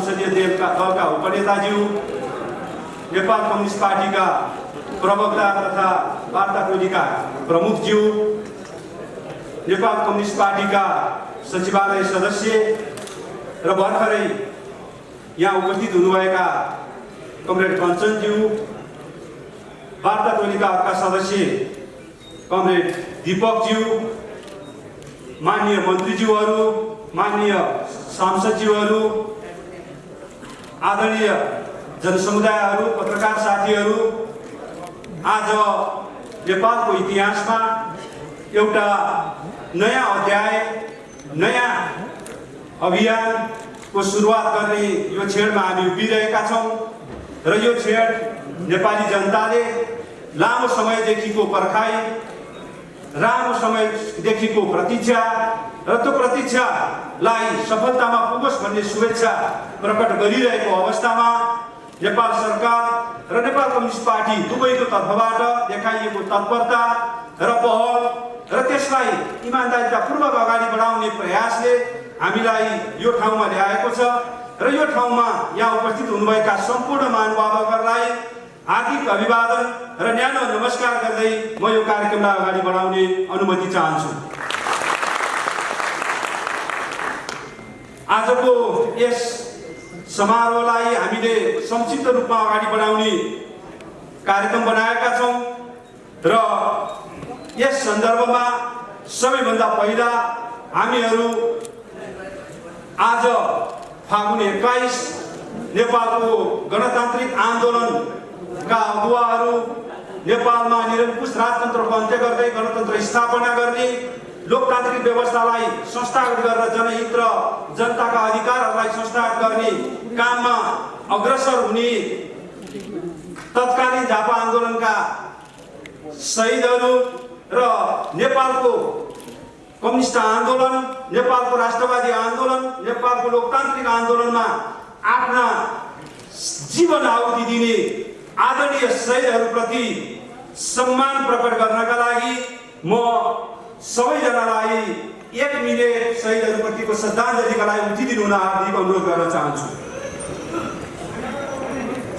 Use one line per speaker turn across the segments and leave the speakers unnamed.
संसदीय दलका उपनेताज्यू, नेपाल कम्युनिस्ट पार्टीका प्रवक्ता तथा वार्ता टोलीका प्रमुखज्यू, नेपाल कम्युनिस्ट पार्टीका सचिवालय सदस्य र भर्खरै यहाँ उपस्थित हुनुभएका कमरेड कञ्चनज्यू, वार्ता टोलीका अर्का सदस्य कमरेड दीपकज्यू, माननीय मन्त्रीज्यूहरू, माननीय सांसदज्यूहरू, आदरणीय जनसमुदायहरू, पत्रकार साथीहरू, आज नेपालको इतिहासमा एउटा नयाँ अध्याय, नयाँ अभियानको सुरुवात गर्ने यो क्षणमा हामी उभिरहेका छौँ र यो क्षण नेपाली जनताले लामो समयदेखिको पर्खाइ, लामो समयदेखिको प्रतीक्षा र त्यो प्रतीक्षालाई सफलतामा पुगोस् भन्ने शुभेच्छा प्रकट गरिरहेको अवस्थामा नेपाल सरकार र नेपाल कम्युनिस्ट पार्टी दुवैको तर्फबाट देखाइएको तत्परता र पहल र त्यसलाई इमानदारीतापूर्वक अगाडि बढाउने प्रयासले हामीलाई यो ठाउँमा ल्याएको छ र यो ठाउँमा यहाँ उपस्थित हुनुभएका सम्पूर्ण महानुभावहरूलाई हार्दिक अभिवादन र न्यानो नमस्कार गर्दै म यो कार्यक्रमलाई अगाडि बढाउने अनुमति चाहन्छु। आजको यस समारोहलाई हामीले संक्षिप्त रूपमा अगाडि बढाउने कार्यक्रम बनाएका छौँ र यस सन्दर्भमा सबैभन्दा पहिला हामीहरू आज फागुन 21 नेपालको गणतान्त्रिक आन्दोलनका अगुवाहरू, नेपालमा निरङ्कुश राजतन्त्रको अन्त्य गर्दै गणतन्त्र स्थापना गर्ने, लोकतान्त्रिक व्यवस्थालाई संस्थागत गरेर जनहित र जनताका अधिकारहरूलाई संस्थागत गर्ने काममा अग्रसर हुने तत्कालीन झापा आन्दोलनका शहीदहरू र नेपालको कम्युनिस्ट आन्दोलन, नेपालको राष्ट्रवादी आन्दोलन, नेपालको लोकतान्त्रिक आन्दोलनमा आफ्ना जीवन आहुति दिने आदरणीय शहीदहरूप्रति सम्मान प्रकट गर्नका लागि म सबैजनालाई 1 मिनेट शहीदहरूप्रतिको श्रद्धाञ्जलीका लागि उठिदिनु हुन हार्दिक अनुरोध गर्न चाहन्छु।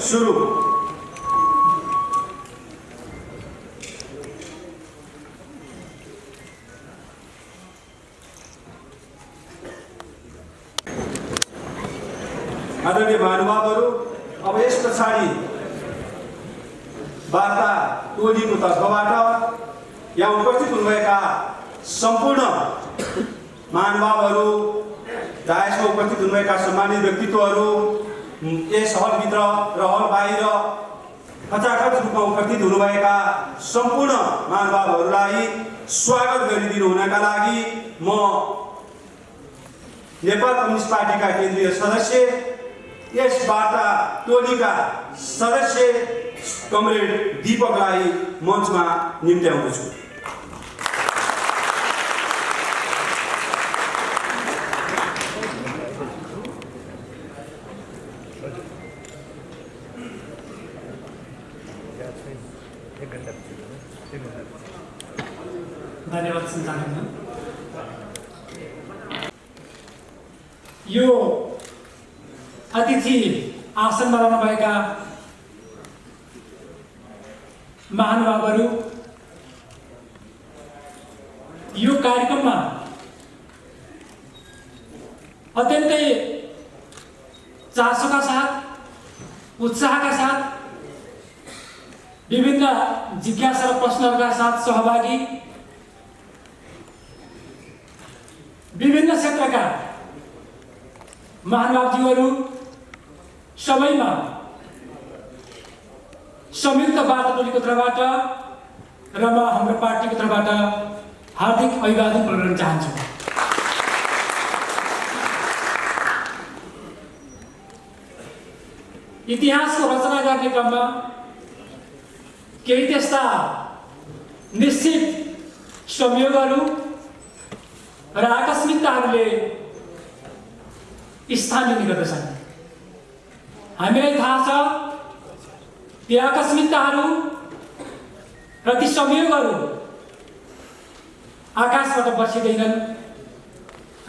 सुरु। आदरणीय महानुभावहरू, अब यस पछाडि वार्ता टोलीको तर्फबाट यहाँ उपस्थित हुनुभएका सम्पूर्ण महानुभावहरू, दायसमा उपस्थित हुनुभएका सम्मानित व्यक्तित्वहरू, यस हलभित्र र हल बाहिर खचाखच रूपमा उपस्थित हुनुभएका सम्पूर्ण महानुभावहरूलाई स्वागत गरिदिनु हुनका लागि म नेपाल कम्युनिस्ट पार्टीका केन्द्रीय सदस्य, यस वार्ता टोलीका सदस्य कमरेड दीपकलाई मञ्चमा निम्त्याउँदछु।
धन्यवाद सञ्चालकज्यू। यो अतिथि आसनमा रहनुभएका महानुभावहरू, यो कार्यक्रममा अत्यन्तै चासोका साथ, उत्साहका साथ, विभिन्न जिज्ञासा र प्रश्नहरूका साथ सहभागी, विभिन्न क्षेत्रका महानुभावज्यूहरू सबैमा संयुक्त वार्ता टोलीको तर्फबाट र म हाम्रो पार्टीको तर्फबाट हार्दिक अभिवादन गर्न चाहन्छु। इतिहासको रचना गर्ने क्रममा केही त्यस्ता निश्चित संयोगहरू र आकस्मिकताहरूले स्थान लिने गर्दछन्। हामीलाई थाहा छ ती आकस्मिकताहरू र ती संयोगहरू आकाशबाट बर्सिँदैनन्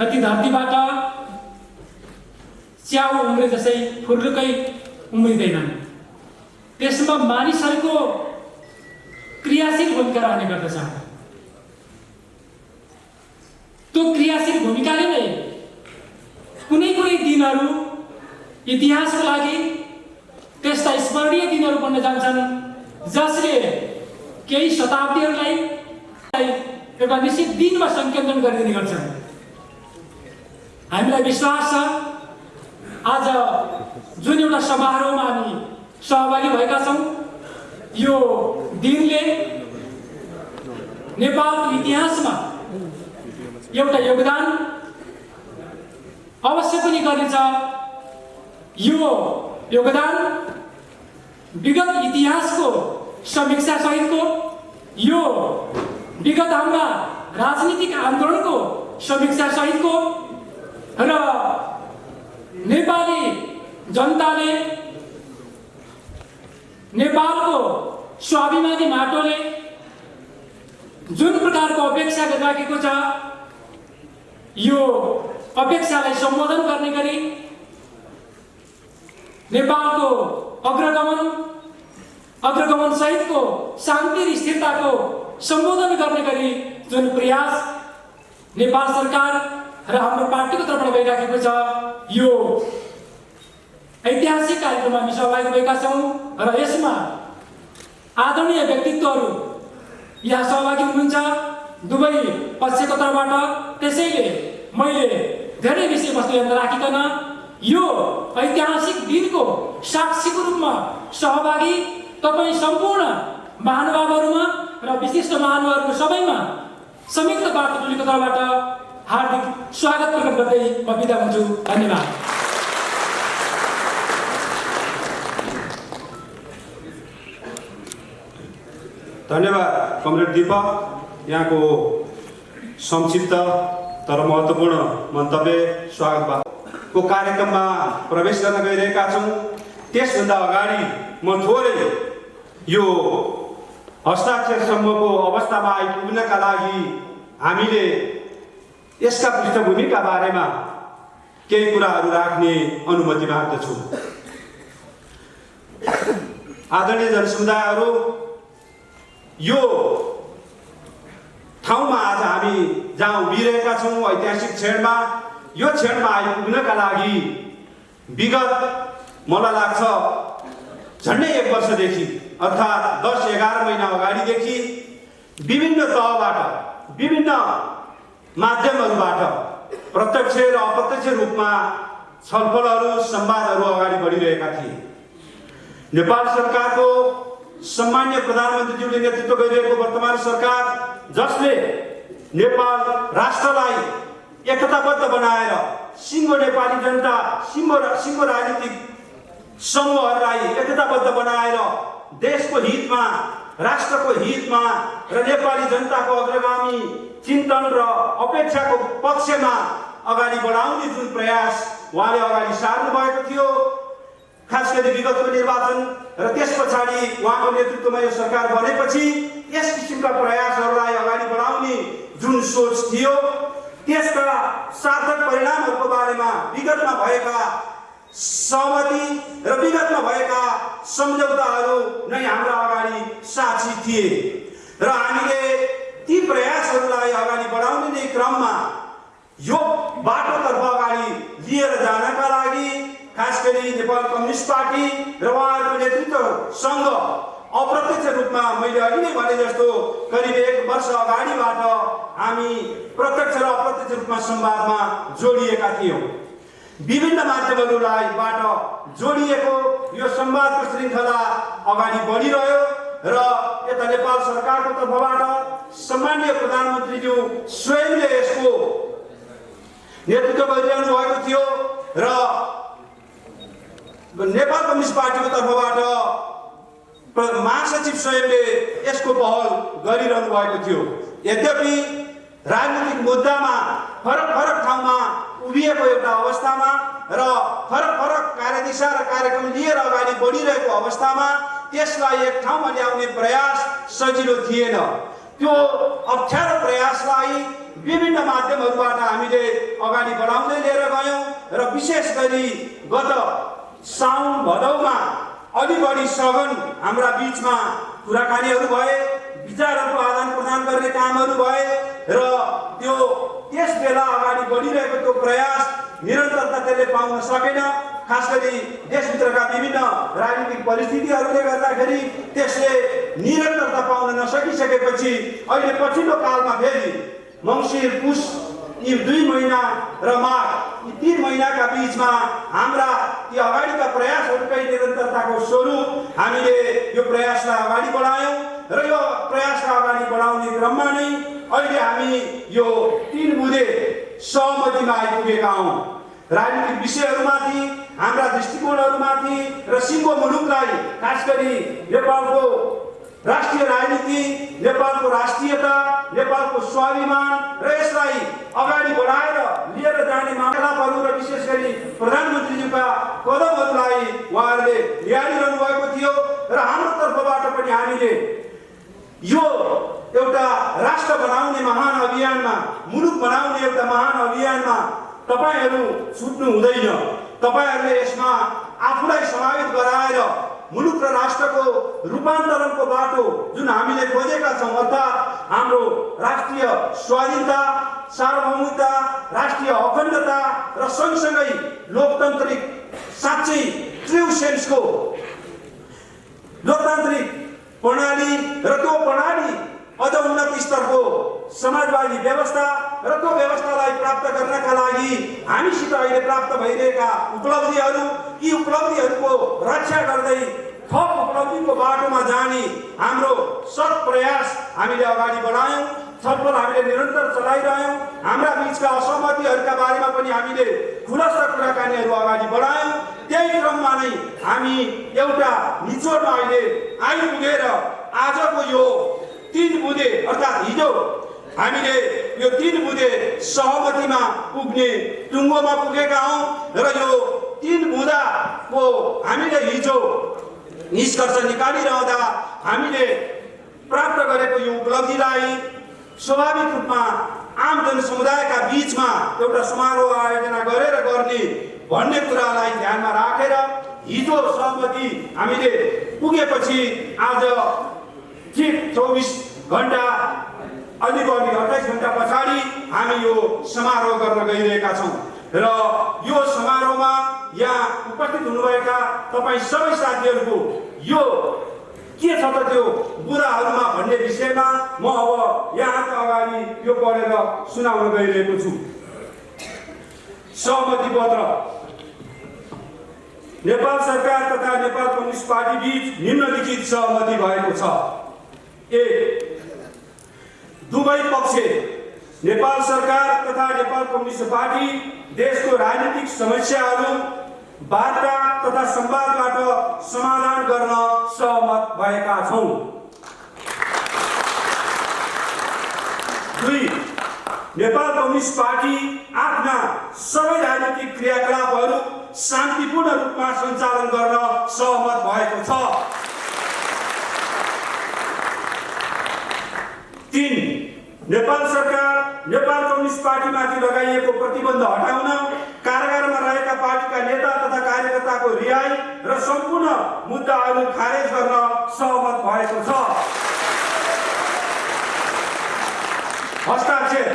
र ती धरतीबाट च्याउ उम्रे जसै फुर्लुकै उम्रिँदैनन्। त्यसमा मानिसहरूको क्रियाशील भूमिका रहने गर्दछ। त्यो क्रियाशील भूमिकाले नै कुनै कुनै दिनहरू इतिहासको लागि त्यस्ता स्मरणीय दिनहरू बन्न जान्छन् जसले केही शताब्दीहरूलाई एउटा निश्चित दिनमा संकेन्द्रण गरिदिने गर्छन्। हामीलाई विश्वास छ आज जुन एउटा समारोहमा हामी सहभागी भएका छौँ, यो दिनले नेपालको इतिहासमा एउटा योगदान अवश्य पनि गर्नेछ। यो योगदान विगत इतिहासको समीक्षा सहितको, यो विगत हाम्रा राजनीतिक आन्दोलनको समीक्षा सहितको र नेपाली जनताले नेपालको स्वाभिमानी माटोले जुन प्रकारको अपेक्षा गरिराखेको छ, यो अपेक्षालाई सम्बोधन गर्ने गरी नेपालको अग्रगमन सहितको शान्ति र स्थिरताको सम्बोधन गर्ने गरी जुन प्रयास नेपाल सरकार र हाम्रो पार्टीको तर्फबाट भइराखेको छ, यो ऐतिहासिक कार्यक्रममा हामी सहभागी भएका छौँ र यसमा आदरणीय व्यक्तित्वहरू यहाँ सहभागी हुनुहुन्छ दुवै पक्षको तर्फबाट। त्यसैले मैले धेरै विषयवस्तु यहाँ राखिकन यो ऐतिहासिक दिनको साक्षीको रूपमा सहभागी तपाईँ सम्पूर्ण महानुभावहरूमा र विशिष्ट महानुभावहरूको सबैमा संयुक्त वार्ता टोलीको तर्फबाट हार्दिक स्वागत प्रकट गर्दै म बिदा हुन्छु। धन्यवाद।
धन्यवाद कमरेड दीपक, यहाँको संक्षिप्त तर महत्त्वपूर्ण मन्तव्य स्वागतको कार्यक्रममा प्रवेश गर्न गइरहेका छौँ। त्यसभन्दा अगाडि म थोरै यो हस्ताक्षरसम्मको अवस्थामा आइपुग्नका लागि हामीले यसका पृष्ठभूमिका बारेमा केही कुराहरू राख्ने अनुमति माग्दछु। आदरणीय जनसमुदायहरू, यो ठाउँमा आज हामी जहाँ उभिरहेका छौँ ऐतिहासिक क्षणमा, यो क्षणमा आइपुग्नका लागि विगत मलाई लाग्छ झन्डै 1 वर्षदेखि अर्थात् 10-11 महिना अगाडिदेखि विभिन्न तहबाट, विभिन्न माध्यमहरूबाट प्रत्यक्ष र अप्रत्यक्ष रूपमा छलफलहरू, संवादहरू अगाडि बढिरहेका थिए। नेपाल सरकारको सम्माननीय प्रधानमन्त्रीज्यूले नेतृत्व गरिरहेको वर्तमान सरकार, जसले नेपाल राष्ट्रलाई एकताबद्ध बनाएर सिङ्गो नेपाली जनता, सिङ्गो राजनीतिक समूहहरूलाई एकताबद्ध बनाएर देशको हितमा, राष्ट्रको हितमा र नेपाली जनताको अग्रगामी चिन्तन र अपेक्षाको पक्षमा अगाडि बढाउने जुन प्रयास उहाँले अगाडि सार्नु भएको थियो, खास गरी विगतको निर्वाचन र त्यस पछाडि उहाँको नेतृत्वमा यो सरकार बनेपछि यस किसिमका प्रयासहरूलाई अगाडि बढाउने जुन सोच थियो, त्यसका सार्थक परिणामहरूको बारेमा विगतमा भएका सहमति र विगतमा भएका सम्झौताहरू नै हाम्रा अगाडि साक्षी थिए र हामीले ती प्रयासहरूलाई अगाडि बढाउने नै क्रममा यो बाटोतर्फ अगाडि लिएर जानका लागि खास गरी नेपाल कम्युनिस्ट पार्टी र उहाँहरूको नेतृत्वसँग अप्रत्यक्ष रूपमा मैले अघि नै भने जस्तो करिब 1 वर्ष अगाडिबाट हामी प्रत्यक्ष र अप्रत्यक्ष रूपमा संवादमा जोडिएका थियौँ। विभिन्न माध्यमहरूबाट जोडिएको यो संवादको श्रृङ्खला अगाडि बढिरह्यो र यता नेपाल सरकारको तर्फबाट सम्माननीय प्रधानमन्त्रीज्यू स्वयंले यसको नेतृत्व गरिरहनु भएको थियो र नेपाल कम्युनिस्ट पार्टीको तर्फबाट महासचिव स्वयंले यसको पहल गरिरहनु भएको थियो। यद्यपि राजनीतिक मुद्दामा फरक ठाउँमा उभिएको एउटा अवस्थामा र फरक कार्यदिशा र कार्यक्रम लिएर अगाडि बढिरहेको अवस्थामा त्यसलाई एक ठाउँमा ल्याउने प्रयास सजिलो थिएन। त्यो अप्ठ्यारो प्रयासलाई विभिन्न माध्यमहरूबाट हामीले अगाडि बढाउँदै लिएर गयौँ र विशेष गरी गत साउन भदौमा अलि बढी सघन हाम्रा बीचमा कुराकानीहरू भए, विचारहरूको आदान प्रदान गर्ने कामहरू भए र त्यो त्यस बेला अगाडि बढिरहेको त्यो प्रयास निरन्तरता त्यसले पाउन सकेन। खास गरी देशभित्रका विभिन्न राजनीतिक परिस्थितिहरूले गर्दाखेरि त्यसले निरन्तरता पाउन नसकिसकेपछि अहिले पछिल्लो कालमा फेरि मङ्सिर पुस यी 2 महिना र माघ यी 3 महिनाका बीचमा हाम्रा ती अगाडिका प्रयासहरूकै निरन्तरताको स्वरूप हामीले यो प्रयासलाई अगाडि बढायौँ र यो प्रयासलाई अगाडि बढाउने क्रममा नै अहिले हामी यो 3 बुँदे सहमतिमा आइपुगेका हौँ। राजनीतिक विषयहरूमाथि, हाम्रा दृष्टिकोणहरूमाथि र सिङ्गो मुलुकलाई, खास गरी नेपालको राष्ट्रिय राजनीति, नेपालको राष्ट्रियता, नेपालको स्वाभिमान र यसलाई अगाडि बढाएर लिएर जाने मामलाहरू र विशेष गरी प्रधानमन्त्रीज्यूका कदमहरूलाई उहाँहरूले ल्याइरहनु भएको थियो र हाम्रो तर्फबाट पनि हामीले यो एउटा राष्ट्र बनाउने महान अभियानमा, मुलुक बनाउने एउटा महान अभियानमा तपाईहरू छुट्नु हुँदैन। तपाईहरूले यसमा आफूलाई समावेश गराएर मुलुक र राष्ट्रको रूपान्तरणको बाटो जुन हामीले खोजेका छौँ, अर्थात् हाम्रो राष्ट्रिय स्वाधीनता, सार्वभौमिकता, राष्ट्रिय अखण्डता र सँगसँगै लोकतान्त्रिक साँच्चै ट्रु सेन्सको लोकतान्त्रिक प्रणाली र त्यो प्रणाली अझ उन्नत स्तरको समाजवादी व्यवस्था र त्यो व्यवस्थालाई प्राप्त गर्नका लागि हामीसित अहिले प्राप्त भइरहेका उपलब्धिहरू, यी उपलब्धिहरूको रक्षा गर्दै थप उपलब्धिको बाटोमा जाने हाम्रो सत प्रयास हामीले अगाडि बढायौँ। छलफल हामीले निरन्तर चलाइरह्यौँ। हाम्रा बीचका असहमतिहरूका बारेमा पनि हामीले खुलस्त कुराकानीहरू अगाडि बढायौँ। त्यही क्रममा नै हामी एउटा निचोडमा अहिले आइपुगेर आजको यो 3 बुँदे अर्थात् हिजो हामीले यो 3 बुँदे सहमतिमा पुग्ने टुङ्गोमा पुगेका हौँ र यो 3 बुँदाको हामीले हिजो निष्कर्ष निकालिरहँदा हामीले प्राप्त गरेको यो उपलब्धिलाई स्वाभाविक रूपमा आम जनसमुदायका बीचमा एउटा समारोह आयोजना गरेर गर्ने भन्ने कुरालाई ध्यानमा राखेर हिजो सहमति हामीले पुगेपछि आज ठिक 24 घण्टा अलि बढी 28 घण्टा पछाडि हामी यो समारोह गर्न गइरहेका छौँ र यो समारोहमा यहाँ उपस्थित हुनुभएका तपाईँ सबै साथीहरूको यो के छ त त्यो बुदाहरूमा भन्ने विषयमा म अब यहाँका अगाडि यो पढेर सुनाउन गइरहेको छु। सहमति पत्र। नेपाल सरकार तथा नेपाल कम्युनिस्ट पार्टी बीच निम्नलिखित सहमति भएको छ। 1. दुवै पक्ष नेपाल सरकार तथा नेपाल कम्युनिस्ट पार्टी देशको राजनीतिक समस्याहरू वार्ता तथा संवादबाट समाधान गर्न सहमत भएका छौँ। 2. नेपाल कम्युनिस्ट पार्टी आफ्ना सबै राजनीतिक क्रियाकलापहरू शान्तिपूर्ण रूपमा सञ्चालन गर्न सहमत भएको छ। 3. नेपाल सरकार नेपाल कम्युनिस्ट पार्टीमाथि लगाइएको प्रतिबन्ध हटाउन, कारागारमा रहेका पार्टीका नेता तथा कार्यकर्ताको रिहाई र सम्पूर्ण मुद्दाहरू खारेज गर्न सहमत भएको छ। हस्ताक्षर।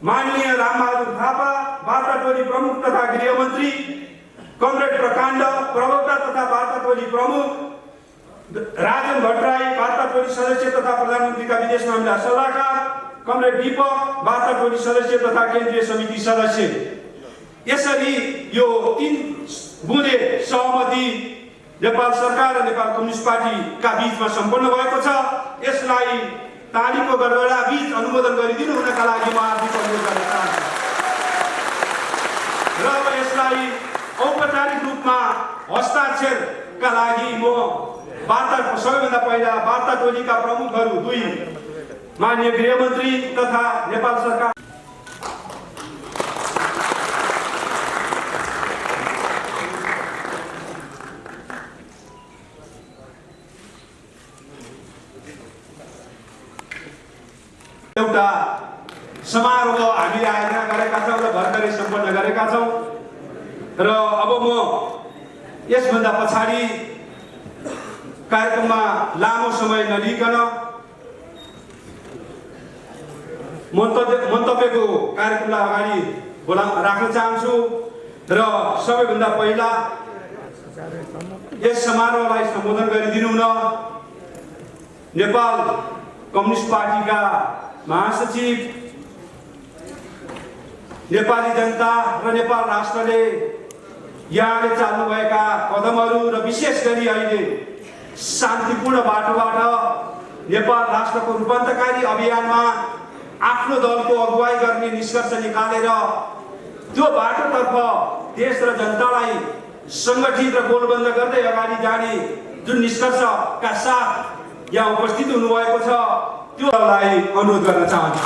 माननीय रामबहादुर थापा वार्ता टोली प्रमुख तथा गृहमन्त्री, कमरेड प्रकाण्ड प्रवक्ता तथा वार्ता टोली प्रमुख, राजन भट्टराई वार्ता टोली सदस्य तथा प्रधानमन्त्रीका विदेश मामिला सल्लाहकार, कमरेड दीपक वार्ता टोली सदस्य तथा केन्द्रीय समिति सदस्य। यसरी यो 3 बुँदे सहमति नेपाल सरकार र नेपाल कम्युनिस्ट पार्टीका बीचमा सम्पन्न भएको छ। यसलाई तालीको गडगडा बीच अनुमोदन गरिदिनु हुनका लागि म हार्दिक अनुरोध गर्न चाहन्छु र अब यसलाई औपचारिक रूपमा हस्ताक्षरका लागि म सबैभन्दा पहिला वार्ता टोलीका प्रमुखहरू 2 माननीय गृहमन्त्री तथा नेपाल सरकार समारोह हामीले आयोजना गरेका छौँ र भर्खरै सम्पन्न गरेका छौँ र अब म यसभन्दा पछाडि कार्यक्रममा लामो समय नलिकन मन्तव्यको कार्यक्रमलाई अगाडि राख्न चाहन्छु र सबैभन्दा पहिला यस समारोहलाई सम्बोधन गरिदिनु हुन नेपाल कम्युनिस्ट पार्टीका महासचिव, नेपाली जनता र नेपाल राष्ट्रले यहाँले चाल्नुभएका कदमहरू र विशेष गरी अहिले शान्तिपूर्ण बाटोबाट नेपाल राष्ट्रको रूपान्तरकारी अभियानमा आफ्नो दलको अगुवाई गर्ने निष्कर्ष निकालेर त्यो बाटोतर्फ देश र जनतालाई सङ्गठित र गोलबन्द गर्दै अगाडि जाने जुन निष्कर्षका साथ यहाँ उपस्थित हुनुभएको छ त्योलाई अनुरोध गर्न चाहन्छु।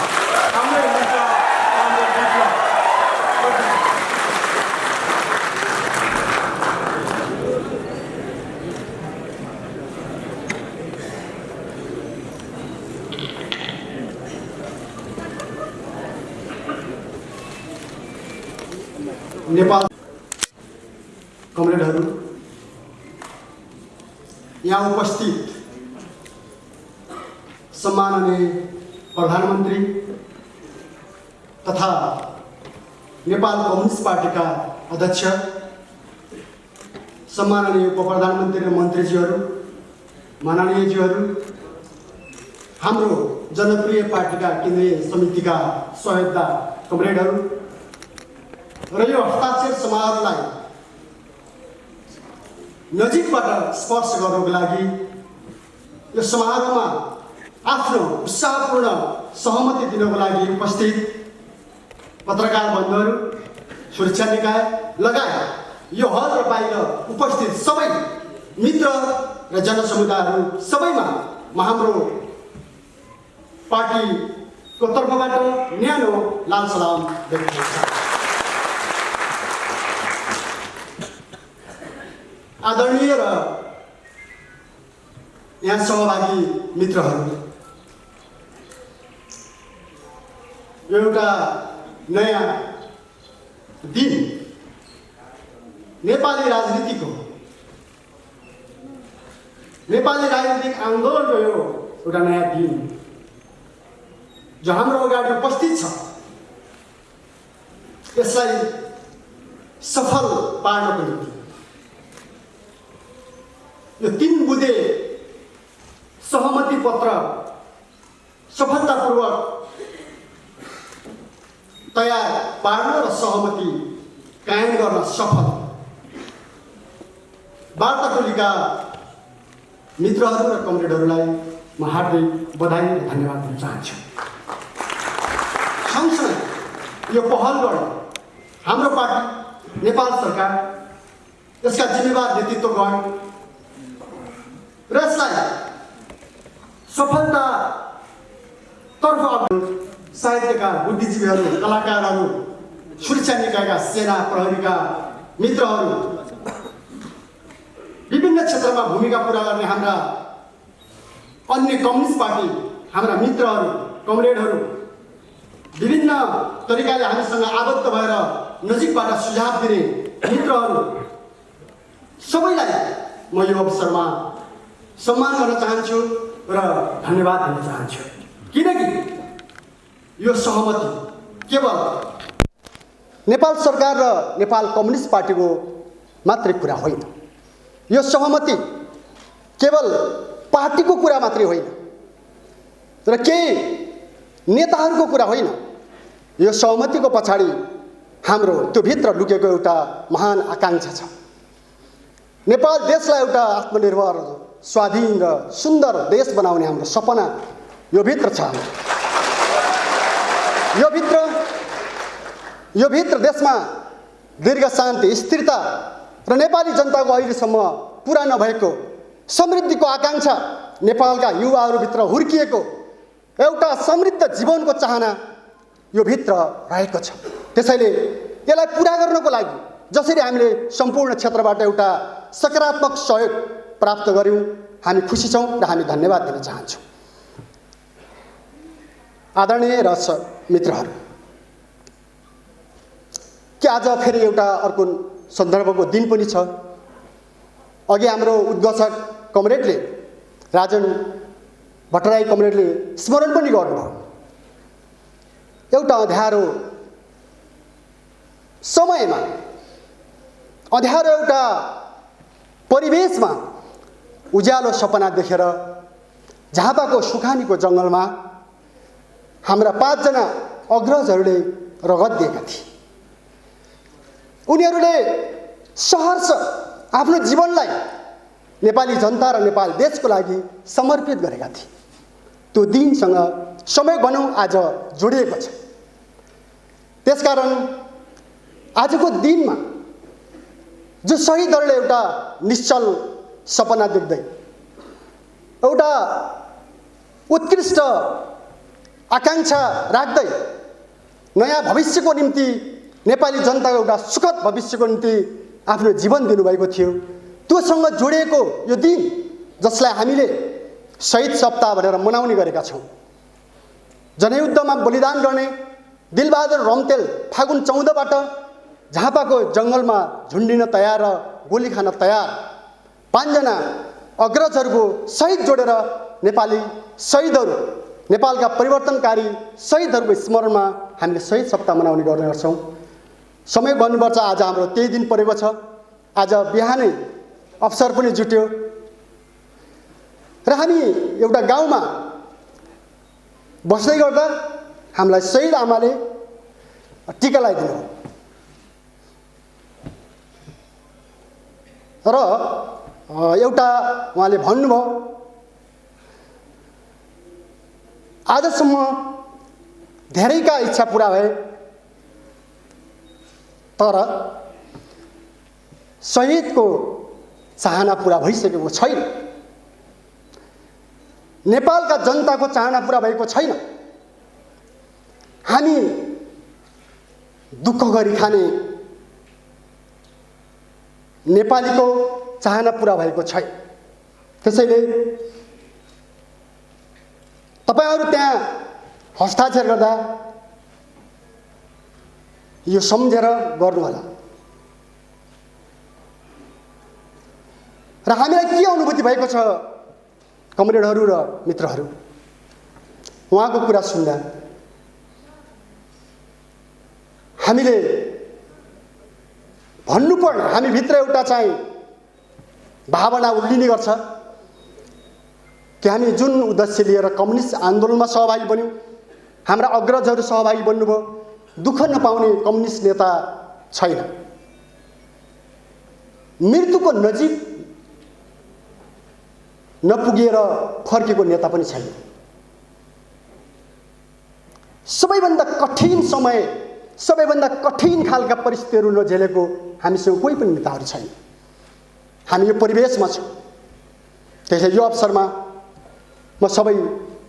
नेपाल कमरेडहरू, यहाँ उपस्थित सम्माननीय प्रधानमन्त्री तथा नेपाल कम्युनिस्ट पार्टीका अध्यक्ष, सम्माननीय उपप्रधानमन्त्री र मन्त्रीज्यूहरू, माननीयज्यूहरू, हाम्रो जनप्रिय पार्टीका केन्द्रीय समितिका सहयोगदा कमरेडहरू र यो हस्ताक्षर समारोहलाई नजिकबाट स्पर्श गर्नको लागि यो समारोहमा आफ्नो उत्साहपूर्ण सहमति दिनको लागि उपस्थित पत्रकार बन्धुहरू, सुरक्षा निकाय लगायत यो हल र बाहिर उपस्थित सबै मित्र र जनसमुदायहरू सबैमा हाम्रो पार्टीको तर्फबाट न्यानो लाल सलाम व्यक्त गर्छु। आदरणीय र यहाँ सहभागी मित्रहरू, एउटा नयाँ दिन नेपाली राजनीतिक आन्दोलनको यो एउटा नयाँ दिन जो हाम्रो अगाडि उपस्थित छ, यसलाई सफल पार्नको निम्ति यो 3 बुँदे सहमति पत्र सफलतापूर्वक तयार पार्न र सहमति कायम गर्न सफल वार्ता टोलीका मित्रहरू र कमरेडहरूलाई म हार्दिक बधाई र धन्यवाद दिन चाहन्छु। सँगसँगै यो पहल गर्ने हाम्रो पार्टी, नेपाल सरकार, यसका जिम्मेवार नेतृत्वगण र यसलाई सफलतातर्फ साहित्यकार, बुद्धिजीवीहरू, कलाकारहरू, सुरक्षा निकायका सेना प्रहरीका मित्रहरू, विभिन्न क्षेत्रमा भूमिका पुरा गर्ने हाम्रा अन्य कम्युनिस्ट पार्टी हाम्रा मित्रहरू, कमरेडहरू, विभिन्न तरिकाले हामीसँग आबद्ध भएर नजिकबाट सुझाव दिने मित्रहरू सबैलाई म यो अवसरमा सम्मान गर्न चाहन्छु र धन्यवाद दिन चाहन्छु। किनकि यो सहमति केवल नेपाल सरकार र नेपाल कम्युनिस्ट पार्टीको मात्रै कुरा होइन, यो सहमति केवल पार्टीको कुरा मात्रै होइन र केही नेताहरूको कुरा होइन। यो सहमतिको पछाडि हाम्रो त्यो भित्र लुकेको एउटा महान आकांक्षा छ। नेपाल देशलाई एउटा आत्मनिर्भर, स्वाधीन र सुन्दर देश बनाउने हाम्रो सपना यो भित्र छ। यो भित्र देशमा दीर्घ शान्ति, स्थिरता र नेपाली जनताको अहिलेसम्म पुरा नभएको समृद्धिको आकांक्षा, नेपालका युवाहरूभित्र हुर्किएको एउटा समृद्ध जीवनको चाहना यो भित्र रहेको छ। त्यसैले यसलाई पुरा गर्नको लागि जसरी हामीले सम्पूर्ण क्षेत्रबाट एउटा सकारात्मक सहयोग प्राप्त गर्यौं, हामी खुसी छौं र हामी धन्यवाद दिन चाहन्छौँ। आदरणीय र मित्रहरू, के आज फेरि एउटा अर्को सन्दर्भको दिन पनि छ। अघि हाम्रो उद्घोषक कमरेडले, राजन भट्टराई कमरेडले स्मरण पनि गर्नुभयो। एउटा अँध्यारो समयमा, अँध्यारो एउटा परिवेशमा उज्यालो सपना देखेर झापाको सुखानीको जङ्गलमा हाम्रा 5 जना अग्रजहरूले रगत दिएका थिए। उनीहरूले सहर्ष आफ्नो जीवनलाई नेपाली जनता र नेपाल देशको लागि समर्पित गरेका थिए। त्यो दिनसँग समय भनौँ आज जोडिएको छ। त्यसकारण आजको दिनमा जो शहीदहरूले एउटा निश्चल सपना देख्दै, एउटा उत्कृष्ट आकांक्षा राख्दै नयाँ भविष्यको निम्ति, नेपाली जनताको एउटा सुखद भविष्यको निम्ति आफ्नो जीवन दिनुभएको थियो, त्योसँग जोडिएको यो दिन जसलाई हामीले शहीद सप्ताह भनेर मनाउने गरेका छौँ। जनयुद्धमा बलिदान गर्ने दिलबहादुर रम्तेल फागुन 14बाट झापाको जङ्गलमा झुन्डिन तयार र गोली खान तयार 5 जना अग्रजहरूको शहीद जोडेर नेपाली शहीदहरू, नेपालका परिवर्तनकारी शहीदहरूको स्मरणमा हामीले शहीद सप्ताह मनाउने गर्ने गर्छौँ। समय भन्नुपर्छ, आज हाम्रो त्यही दिन परेको छ। आज बिहानै अवसर पनि जुट्यो र हामी एउटा गाउँमा बस्दै गर्दा हामीलाई शहीद आमाले टीका लगाइदिनु र एउटा उहाँले भन्नुभयो, आजसम्म धेरैका इच्छा पुरा भए तर शहीदको चाहना पुरा भइसकेको छैन। नेपालका जनताको चाहना पुरा भएको छैन। हामी दुःख गरी खाने नेपालीको चाहना पुरा भएको छैन। त्यसैले तपाईहरु त्यहाँ हस्ताक्षर गर्दा यो सम्झेर गर्नु होला। र हामीलाई के अनुभूति भएको छ कमरेडहरू र मित्रहरू, उहाँको कुरा सुन्दा हामीले भन्नुपर्ने, हामी भित्र एउटा चाहिँ भावना उर्लिने गर्छ कि हामी जुन उद्देश्य लिएर कम्युनिस्ट आन्दोलनमा सहभागी बन्यौं, हाम्रा अग्रजहरू सहभागी बन्नुभयो, दुःख नपाउने कम्युनिस्ट नेता छैन। मृत्युको नजिक नपुगेर फर्केको नेता पनि छैन। सबैभन्दा कठिन समय, सबैभन्दा कठिन खालका परिस्थितिहरू नझेलेको हामीसँग कोही पनि नेताहरू छैन। हामी यो परिवेशमा छौँ। त्यसैले यो अवसरमा म सबै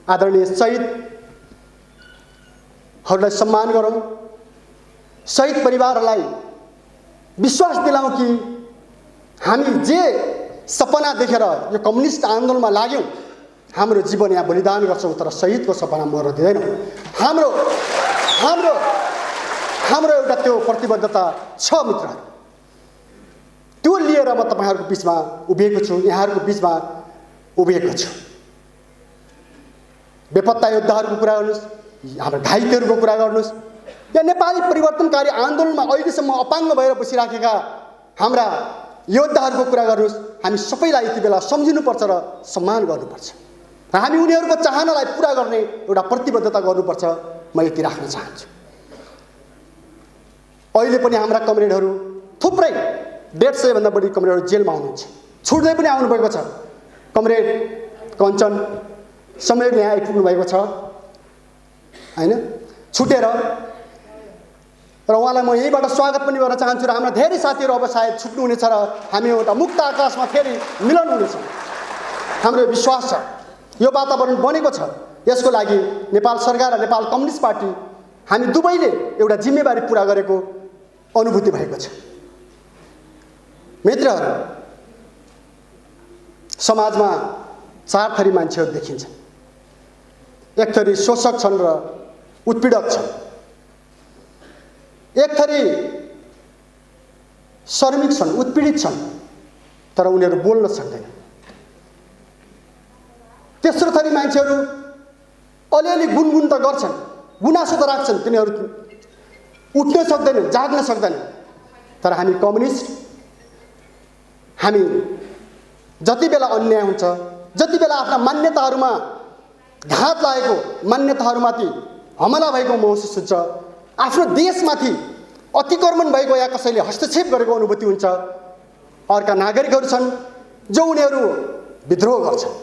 आदरणीय शहीदहरूलाई सम्मान गरौँ, शहीद परिवारलाई विश्वास दिलाउँ कि हामी जे सपना देखेर यो कम्युनिस्ट आन्दोलनमा लाग्यौं, हाम्रो जीवन यहाँ बलिदान गर्छौं तर शहीदको सपना मर्न दिँदैनौँ। हाम्रो हाम्रो हाम्रो एउटा त्यो प्रतिबद्धता छ मित्रहरू। त्यो लिएर म तपाईहरुको बीचमा उभिएको छु, यहाँहरुको बीचमा उभिएको छु। बेपत्ता योद्धाहरूको कुरा गर्नुस्, हाम्रो घाइतेहरूको कुरा गर्नुस्, या नेपाली परिवर्तनकारी आन्दोलनमा अहिलेसम्म अपाङ्ग भएर बसिराखेका हाम्रा योद्धाहरूको कुरा गर्नुस्। हामी सबैलाई यति बेला सम्झिनुपर्छ र सम्मान गर्नुपर्छ र हामी उनीहरूको चाहनालाई पूरा गर्ने एउटा प्रतिबद्धता गर्नुपर्छ। म यति राख्न चाहन्छु। अहिले पनि हाम्रा कमरेडहरू थुप्रै 150 भन्दा बढी कमरेडहरू जेलमा हुनुहुन्छ, छुट्दै पनि आउनु भएको छ। कमरेड कञ्चन समयले यहाँ आइपुग्नु भएको छ हैन, छुटेर, र उहाँलाई म यहीबाट स्वागत पनि गर्न चाहन्छु। र हाम्रा धेरै साथीहरू अब सायद छुट्नु हुनेछ र हामी एउटा मुक्त आकाशमा फेरि मिलन हुनेछ। हाम्रो विश्वास छ यो वातावरण बनेको छ। यसको लागि नेपाल सरकार र नेपाल कम्युनिस्ट पार्टी हामी दुवैले एउटा जिम्मेवारी पूरा गरेको अनुभूति भएको छ। मित्रहरू, समाजमा 4 थरी मान्छेहरू देखिन्छन्। एक थरी शोषक छन् र उत्पीडक छन्, एक थरी श्रमिक छन्, उत्पीडित छन्, तर उनीहरू बोल्न सक्दैन। तेस्रो थरी मान्छेहरू अलिअलि गुनगुन त गर्छन्, गुनासो त राख्छन्, तिनीहरू उठ्न सक्दैनन्, जाग्न सक्दैनन्। तर हामी कम्युनिस्ट, हामी जति बेला अन्याय हुन्छ, जति बेला आफ्ना मान्यताहरूमा घात लागेको, मान्यताहरूमाथि हमला भएको महसुस हुन्छ, आफ्नो देशमाथि अतिक्रमण भएको या कसैले हस्तक्षेप गरेको अनुभूति हुन्छ, अर्का नागरिकहरू छन् जो उनीहरू विद्रोह गर्छन्।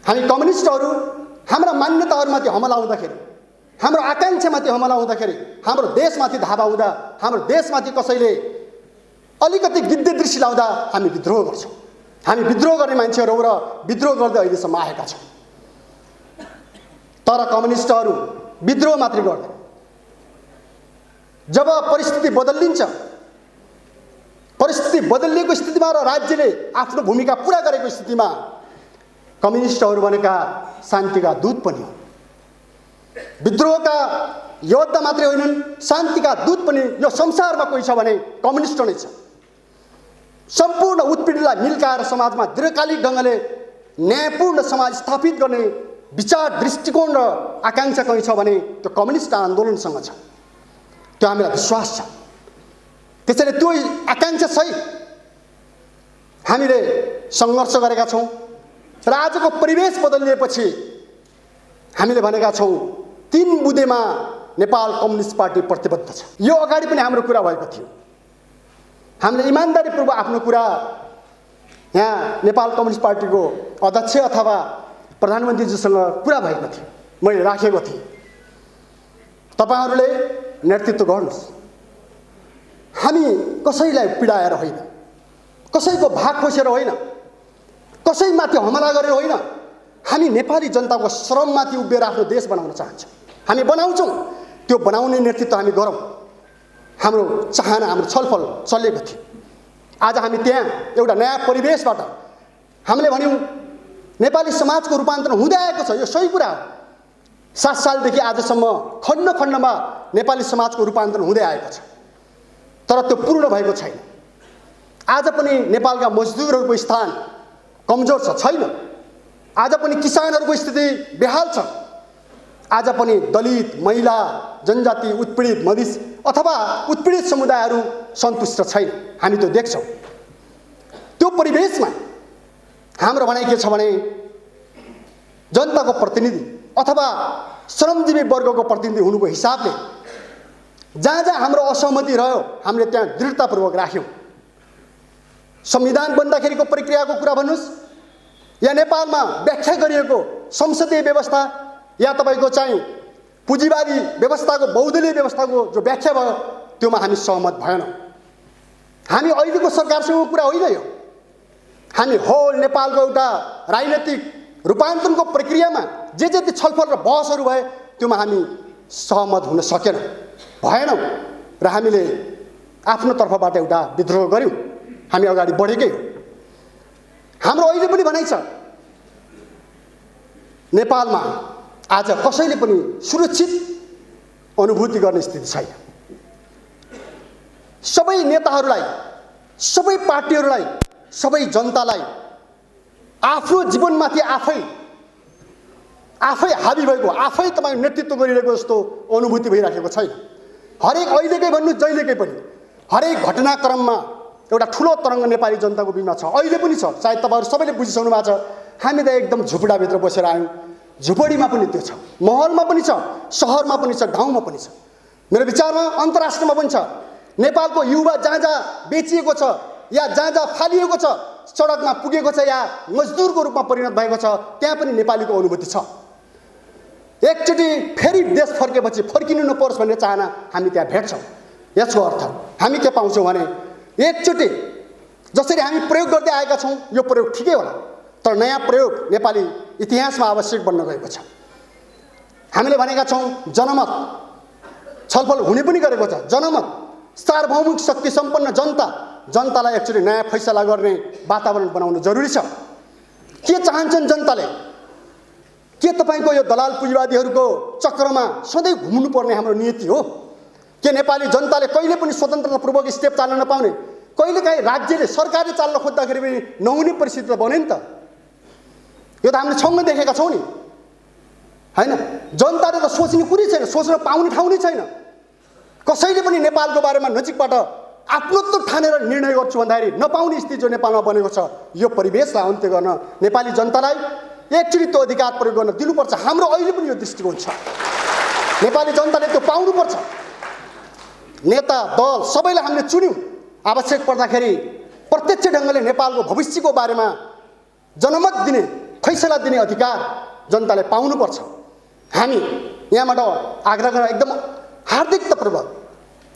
हामी कम्युनिस्टहरू हाम्रा मान्यताहरूमाथि हमला हुँदाखेरि, हाम्रो आकाङ्क्षामाथि हमला हुँदाखेरि, हाम्रो देशमाथि धावा हुँदा, हाम्रो देशमाथि कसैले अलिकति गिद्धे दृष्टि लाउँदा हामी विद्रोह गर्छौँ। हामी विद्रोह गर्ने मान्छेहरू र विद्रोह गर्दै अहिलेसम्म आएका छौँ। तर कम्युनिस्टहरू विद्रोह मात्रै गर्दैन। जब परिस्थिति बदलिन्छ, परिस्थिति बदलिएको स्थितिमा र राज्यले आफ्नो भूमिका पुरा गरेको स्थितिमा कम्युनिस्टहरू भनेका शान्तिका दूत पनि हुन्। विद्रोहका योद्धा मात्रै होइनन्, शान्तिका दूत पनि यो संसारमा कोही छ भने कम्युनिस्ट नै छ। सम्पूर्ण उत्पीडनलाई मिल्काएर समाजमा दीर्घकालिक ढङ्गले न्यायपूर्ण समाज स्थापित गर्ने विचार, दृष्टिकोण र आकाङ्क्षा कहीँ छ भने त्यो कम्युनिस्ट आन्दोलनसँग छ। त्यो हामीलाई विश्वास छ। त्यसैले त्यो आकाङ्क्षा सहित हामीले सङ्घर्ष गरेका छौँ र आजको परिवेश बदलिएपछि हामीले भनेका छौँ 3 बुँदेमा नेपाल कम्युनिस्ट पार्टी प्रतिबद्ध छ। यो अगाडि पनि हाम्रो कुरा भएको थियो। हामीले इमान्दारीपूर्वक आफ्नो कुरा यहाँ नेपाल कम्युनिस्ट पार्टीको अध्यक्ष अथवा प्रधानमन्त्रीजीसँग कुरा भएको थियो, मैले राखेको थिएँ। तपाईहरूले नेतृत्व गर्नुहोस्। हामी कसैलाई पीडाएर होइन, कसैको भाग खोसेर होइन, कसैमाथि हमला गरेर होइन, हामी नेपाली जनताको श्रममाथि उभिएर आफ्नो देश बनाउन चाहन्छौँ। हामी बनाउँछौँ, त्यो बनाउने नेतृत्व हामी गरौँ। हाम्रो चाहना, हाम्रो छलफल चलेको थियो। आज हामी त्यहाँ एउटा नयाँ परिवेशबाट हामीले भन्यौँ नेपाली समाजको रूपान्तरण हुँदै आएको छ। यो सही कुरा हो। 7 सालदेखि आजसम्म खण्ड खण्डमा नेपाली समाजको रूपान्तरण हुँदै आएको छ, तर त्यो पूर्ण भएको छैन। आज पनि नेपालका मजदुरहरूको स्थान कमजोर छ, छैन। आज पनि किसानहरूको स्थिति बेहाल छ। आज पनि दलित, महिला, जनजाति, उत्पीडित मधेस अथवा उत्पीडित समुदायहरू सन्तुष्ट छैन। हामी त्यो देख्छौँ। त्यो परिवेशमा हाम्रो भनाइ के छ भने जनताको प्रतिनिधि अथवा श्रमजीवी वर्गको प्रतिनिधि हुनुको हिसाबले जहाँ जहाँ हाम्रो असहमति रह्यो हामीले त्यहाँ दृढतापूर्वक राख्यौँ। संविधान बन्दाखेरिको प्रक्रियाको कुरा भन्नुहोस् या नेपालमा व्याख्या गरिएको संसदीय व्यवस्था या तपाईँको चाहिँ पुँजीवादी व्यवस्थाको, बहुदलीय व्यवस्थाको जो व्याख्या भयो त्योमा हामी सहमत भएनौँ। हामी अहिलेको सरकारसँग कुरा होइन यो। हामी होल नेपालको एउटा राजनीतिक रूपान्तरणको प्रक्रियामा जे जति छलफल र बहसहरू भए त्योमा हामी सहमत हुन सकेनौँ, भएनौँ र हामीले आफ्नो तर्फबाट एउटा विद्रोह गऱ्यौँ। हामी अगाडि बढेकै हो। हाम्रो अहिले पनि भनाइ छ नेपालमा आज कसैले पनि सुरक्षित अनुभूति गर्ने स्थिति छैन। सबै नेताहरूलाई, सबै पार्टीहरूलाई, सबै जनतालाई आफ्नो जीवनमाथि आफै हाबी भएको, आफै तपाईँ नेतृत्व गरिरहेको जस्तो अनुभूति भइराखेको छैन। हरेक अहिलेकै भन्नु जहिलेकै पनि हरेक घटनाक्रममा एउटा ठुलो तरङ्ग नेपाली जनताको बिचमा छ, अहिले पनि छ। सायद तपाईँहरू सबैले बुझिसक्नु भएको छ। हामी त एकदम झुपडाभित्र बसेर आयौँ। झुपडीमा पनि त्यो छ, महलमा पनि छ, सहरमा पनि छ, गाउँमा पनि छ। मेरो विचारमा अन्तर्राष्ट्रमा पनि छ। नेपालको युवा जहाँ जहाँ बेचिएको छ या जहाँ जहाँ फालिएको छ, सडकमा पुगेको छ या मजदुरको रूपमा परिणत भएको छ, त्यहाँ पनि नेपालीको अनुभूति छ। एकचोटि फेरि देश फर्केपछि फर्किनु नपरोस् भन्ने चाहना हामी त्यहाँ भेट्छौँ। यसको अर्थ हामी के पाउँछौँ भने एकचोटि जसरी हामी प्रयोग गर्दै आएका छौँ यो प्रयोग ठिकै होला, तर नयाँ प्रयोग नेपाली इतिहासमा आवश्यक बन्न गएको छ। हामीले भनेका छौँ जनमत छलफल हुने पनि गरेको छ। जनमत सार्वभौमिक शक्ति सम्पन्न जनतालाई एक्चुअली नयाँ फैसला गर्ने वातावरण बनाउनु जरुरी छ। के चाहन्छन् जनताले, के तपाईँको यो दलाल पुँजीवादीहरूको चक्रमा सधैँ घुम्नुपर्ने हाम्रो नीति हो? के नेपाली जनताले कहिले पनि स्वतन्त्रतापूर्वक स्टेप चाल्न नपाउने, कहिलेकाहीँ राज्यले सरकारले चाल्न खोज्दाखेरि पनि नहुने परिस्थिति त बन्यो नि त। यो त हामीले सँगै देखेका छौँ नि, होइन? जनताले त सोच्ने कुरै छैन, सोच्न पाउने ठाउँ नै छैन। कसैले पनि नेपालको बारेमा नजिकबाट आफ्नोत्व ठानेर निर्णय गर्छु भन्दाखेरि नपाउने स्थिति जो नेपालमा बनेको छ, यो परिवेशलाई अन्त्य गर्न नेपाली जनतालाई एकचोटि त्यो अधिकार प्रयोग गर्न दिनुपर्छ। हाम्रो अहिले पनि यो दृष्टिकोण छ। नेपाली जनताले त्यो पाउनुपर्छ। नेता दल सबैलाई हामीले चुन्यौँ, आवश्यक पर्दाखेरि प्रत्यक्ष ढङ्गले नेपालको भविष्यको बारेमा जनमत दिने, फैसला दिने अधिकार जनताले पाउनुपर्छ। हामी यहाँबाट आग्रह गर्न एकदम हार्दिकतापूर्वक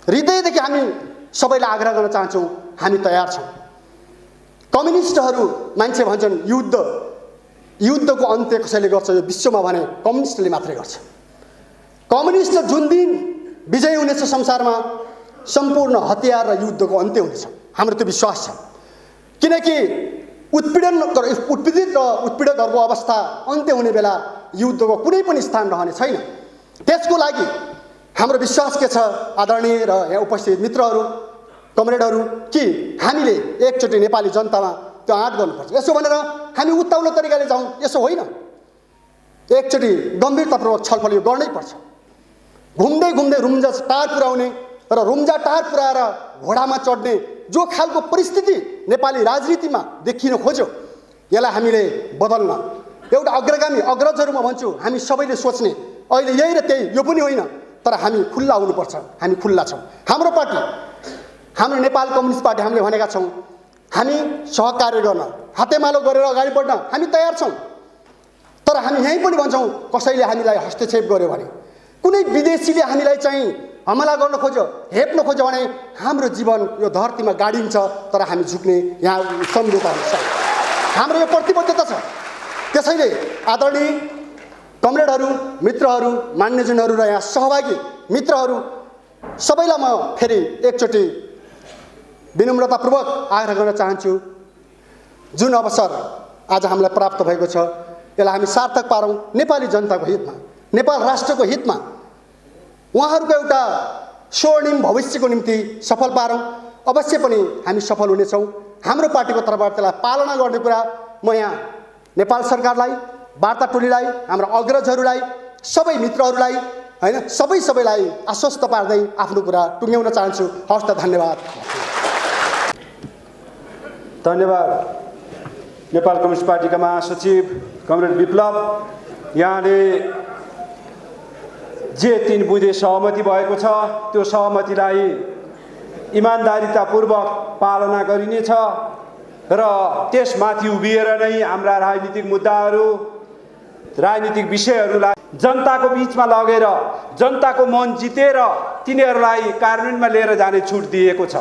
हृदयदेखि हामी सबैलाई आग्रह गर्न चाहन्छौँ, हामी तयार छौँ। कम्युनिस्टहरू मान्छे भन्छन् युद्धको अन्त्य कसैले गर्छ, यो विश्वमा भने कम्युनिस्टले मात्रै गर्छ। कम्युनिस्ट जुन दिन विजय हुनेछ संसारमा, सम्पूर्ण हतियार र युद्धको अन्त्य हुनेछ, हाम्रो त्यो विश्वास छ। किनकि उत्पीडित र उत्पीडकहरूको अवस्था अन्त्य हुने बेला युद्धको कुनै पनि स्थान रहने छैन। त्यसको लागि हाम्रो विश्वास के छ आदरणीय र यहाँ उपस्थित मित्रहरू, कमरेडहरू, कि हामीले एकचोटि नेपाली जनतामा त्यो आँट गर्नुपर्छ। यसो भनेर हामी उत्ताउलो तरिकाले जाउँ, यसो होइन। एकचोटि गम्भीरतापूर्वक छलफल यो गर्नै पर्छ। घुम्दै घुम्दै रुम्जा टार पुर्याउने र रुम्जा टार पुर्याएर घोडामा चढ्ने जो खालको परिस्थिति नेपाली राजनीतिमा देखिन खोज्यो, यसलाई हामीले बदल्न एउटा अग्रगामी अग्रजहरू म भन्छु, हामी सबैले सोच्ने अहिले यही र त्यही यो पनि होइन, तर हामी खुल्ला हुनुपर्छ। हामी खुल्ला छौँ। हाम्रो पार्टी, हाम्रो नेपाल कम्युनिस्ट पार्टी, हामीले भनेका छौँ हामी सहकार्य गर्न, हातेमालो गरेर अगाडि बढ्न हामी तयार छौँ। तर हामी यहीँ पनि भन्छौँ, कसैले हामीलाई हस्तक्षेप गर्यो भने, कुनै विदेशीले हामीलाई चाहिँ हमला गर्न खोज्यो, हेप्न खोज्यो भने हाम्रो जीवन यो धरतीमा गाडिन्छ, तर हामी झुक्ने यहाँ सम्झौता हुन्छ। हाम्रो यो प्रतिबद्धता छ। त्यसैले आदरणीय कमरेडहरू, मित्रहरू, मान्यजनहरू र यहाँ सहभागी मित्रहरू सबैलाई म फेरि एकचोटि विनम्रतापूर्वक आग्रह गर्न चाहन्छु, जुन अवसर आज हामीलाई प्राप्त भएको छ यसलाई हामी सार्थक पारौँ। नेपाली जनताको हितमा, नेपाल राष्ट्रको हितमा, उहाँहरूको एउटा स्वर्णिम भविष्यको निम्ति सफल पारौँ। अवश्य पनि हामी सफल हुनेछौँ। हाम्रो पार्टीको तर्फबाट त्यसलाई पालना गर्ने कुरा म यहाँ नेपाल सरकारलाई, वार्ता टोलीलाई, हाम्रो अग्रजहरूलाई, सबै मित्रहरूलाई, होइन, सबैलाई आश्वस्त पार्दै आफ्नो कुरा टुङ्ग्याउन चाहन्छु। हवस् त, धन्यवाद।
धन्यवाद। नेपाल कम्युनिस्ट पार्टीका महासचिव कमरेड विप्लव, यहाँले जे 3 बुँदे सहमति भएको छ त्यो सहमतिलाई इमान्दारितापूर्वक पालना गरिनेछ र त्यसमाथि उभिएर नै हाम्रा राजनीतिक मुद्दाहरू, राजनीतिक विषयहरूलाई जनताको बिचमा लगेर जनताको मन जितेर तिनीहरूलाई कार्यान्वयनमा लिएर जाने छुट दिएको छ।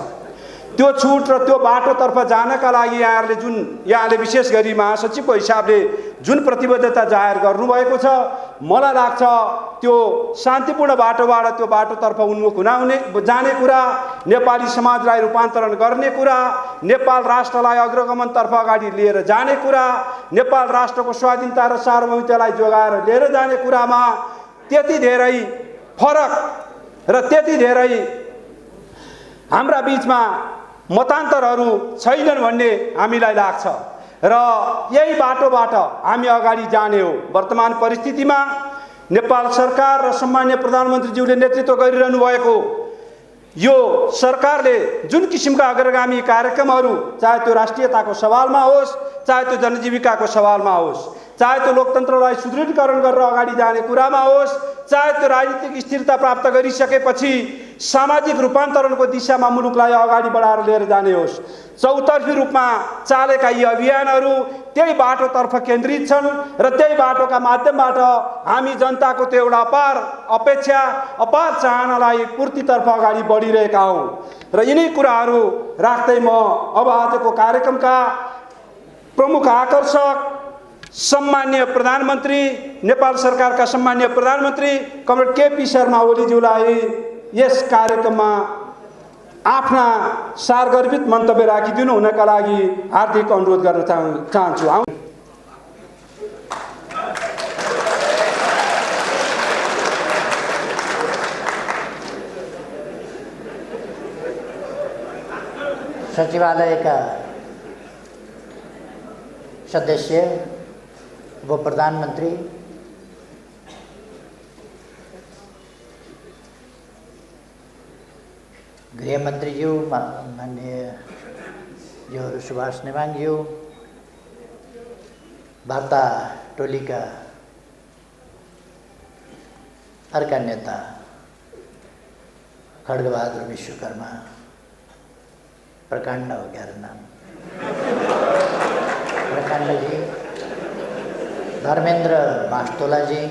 त्यो छुट र त्यो बाटोतर्फ जानका लागि यहाँले विशेष गरी महासचिवको हिसाबले जुन प्रतिबद्धता जाहेर गर्नुभएको छ, मलाई लाग्छ त्यो शान्तिपूर्ण बाटोबाट त्यो बाटोतर्फ उन्मुख जाने कुरा, नेपाली समाजलाई रूपान्तरण गर्ने कुरा, नेपाल राष्ट्रलाई अग्रगमनतर्फ अगाडि लिएर जाने कुरा, नेपाल राष्ट्रको स्वाधीनता र सार्वभौमिकतालाई जोगाएर लिएर जाने कुरामा त्यति धेरै फरक र त्यति धेरै हाम्रा बिचमा मतान्तरहरू छैनन् भन्ने हामीलाई लाग्छ र यही बाटोबाट हामी अगाडि जाने हो। वर्तमान परिस्थितिमा नेपाल सरकार र सम्माननीय प्रधानमन्त्रीज्यूले नेतृत्व गरिरहनु भएको यो सरकारले जुन किसिमका अग्रगामी कार्यक्रमहरू, चाहे त्यो राष्ट्रियताको सवालमा होस्, चाहे त्यो जनजीविकाको सवालमा होस्, चाहे त्यो लोकतन्त्रलाई सुदृढीकरण गरेर अगाडि जाने कुरामा होस्, चाहे त्यो राजनीतिक स्थिरता प्राप्त गरिसकेपछि सामाजिक रूपान्तरणको दिशामा मुलुकलाई अगाडि बढाएर लिएर जाने होस्, चौतर्फी रूपमा चालेका यी अभियानहरू त्यही बाटोतर्फ केन्द्रित छन् र त्यही बाटोका माध्यमबाट हामी जनताको त्यो एउटा अपार अपेक्षा, अपार चाहनालाई पूर्तितर्फ अगाडि बढिरहेका हौँ र यिनै कुराहरू राख्दै म अब आजको कार्यक्रमका प्रमुख आकर्षक सम्माननीय प्रधानमन्त्री, नेपाल सरकारका सम्माननीय प्रधानमन्त्री कमरेड केपी शर्मा ओलीज्यूलाई यस कार्यक्रममा आफ्ना सारगर्भित मन्तव्य राखिदिनु हुनका लागि हार्दिक अनुरोध गर्न चाहन्छु।
सचिवालयका सदस्य, उप प्रधानमन्त्री, गृहमन्त्रीज्यू, माननीय ज्यूहरू सुभाष नेमाङज्यू, वार्ता टोलीका अर्का नेता खड्गबहादुर विश्वकर्मा, प्रकाण्ड हो क्या नाम, प्रकाण्डजी, धर्मेन्द्र मास्तोलाजी,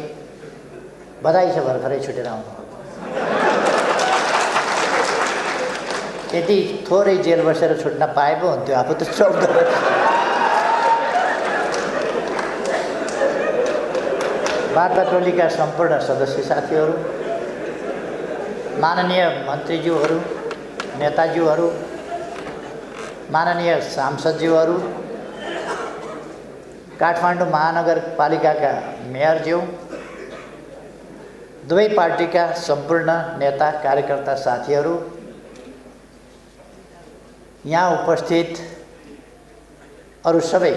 बधाई छ भर्खरै छुटेर आउनु। यदि थोरै जेल बसेर छुट्न पाए पो हुन्थ्यो, आफू त 14 वर्ष। वार्ता टोलीका सम्पूर्ण सदस्य साथीहरू, माननीय मन्त्रीज्यूहरू, नेताज्यूहरू, माननीय सांसदज्यूहरू, काठमाडौँ महानगरपालिकाका मेयरज्यू, दुवै पार्टीका सम्पूर्ण नेता कार्यकर्ता साथीहरू, यहाँ उपस्थित अरू सबै,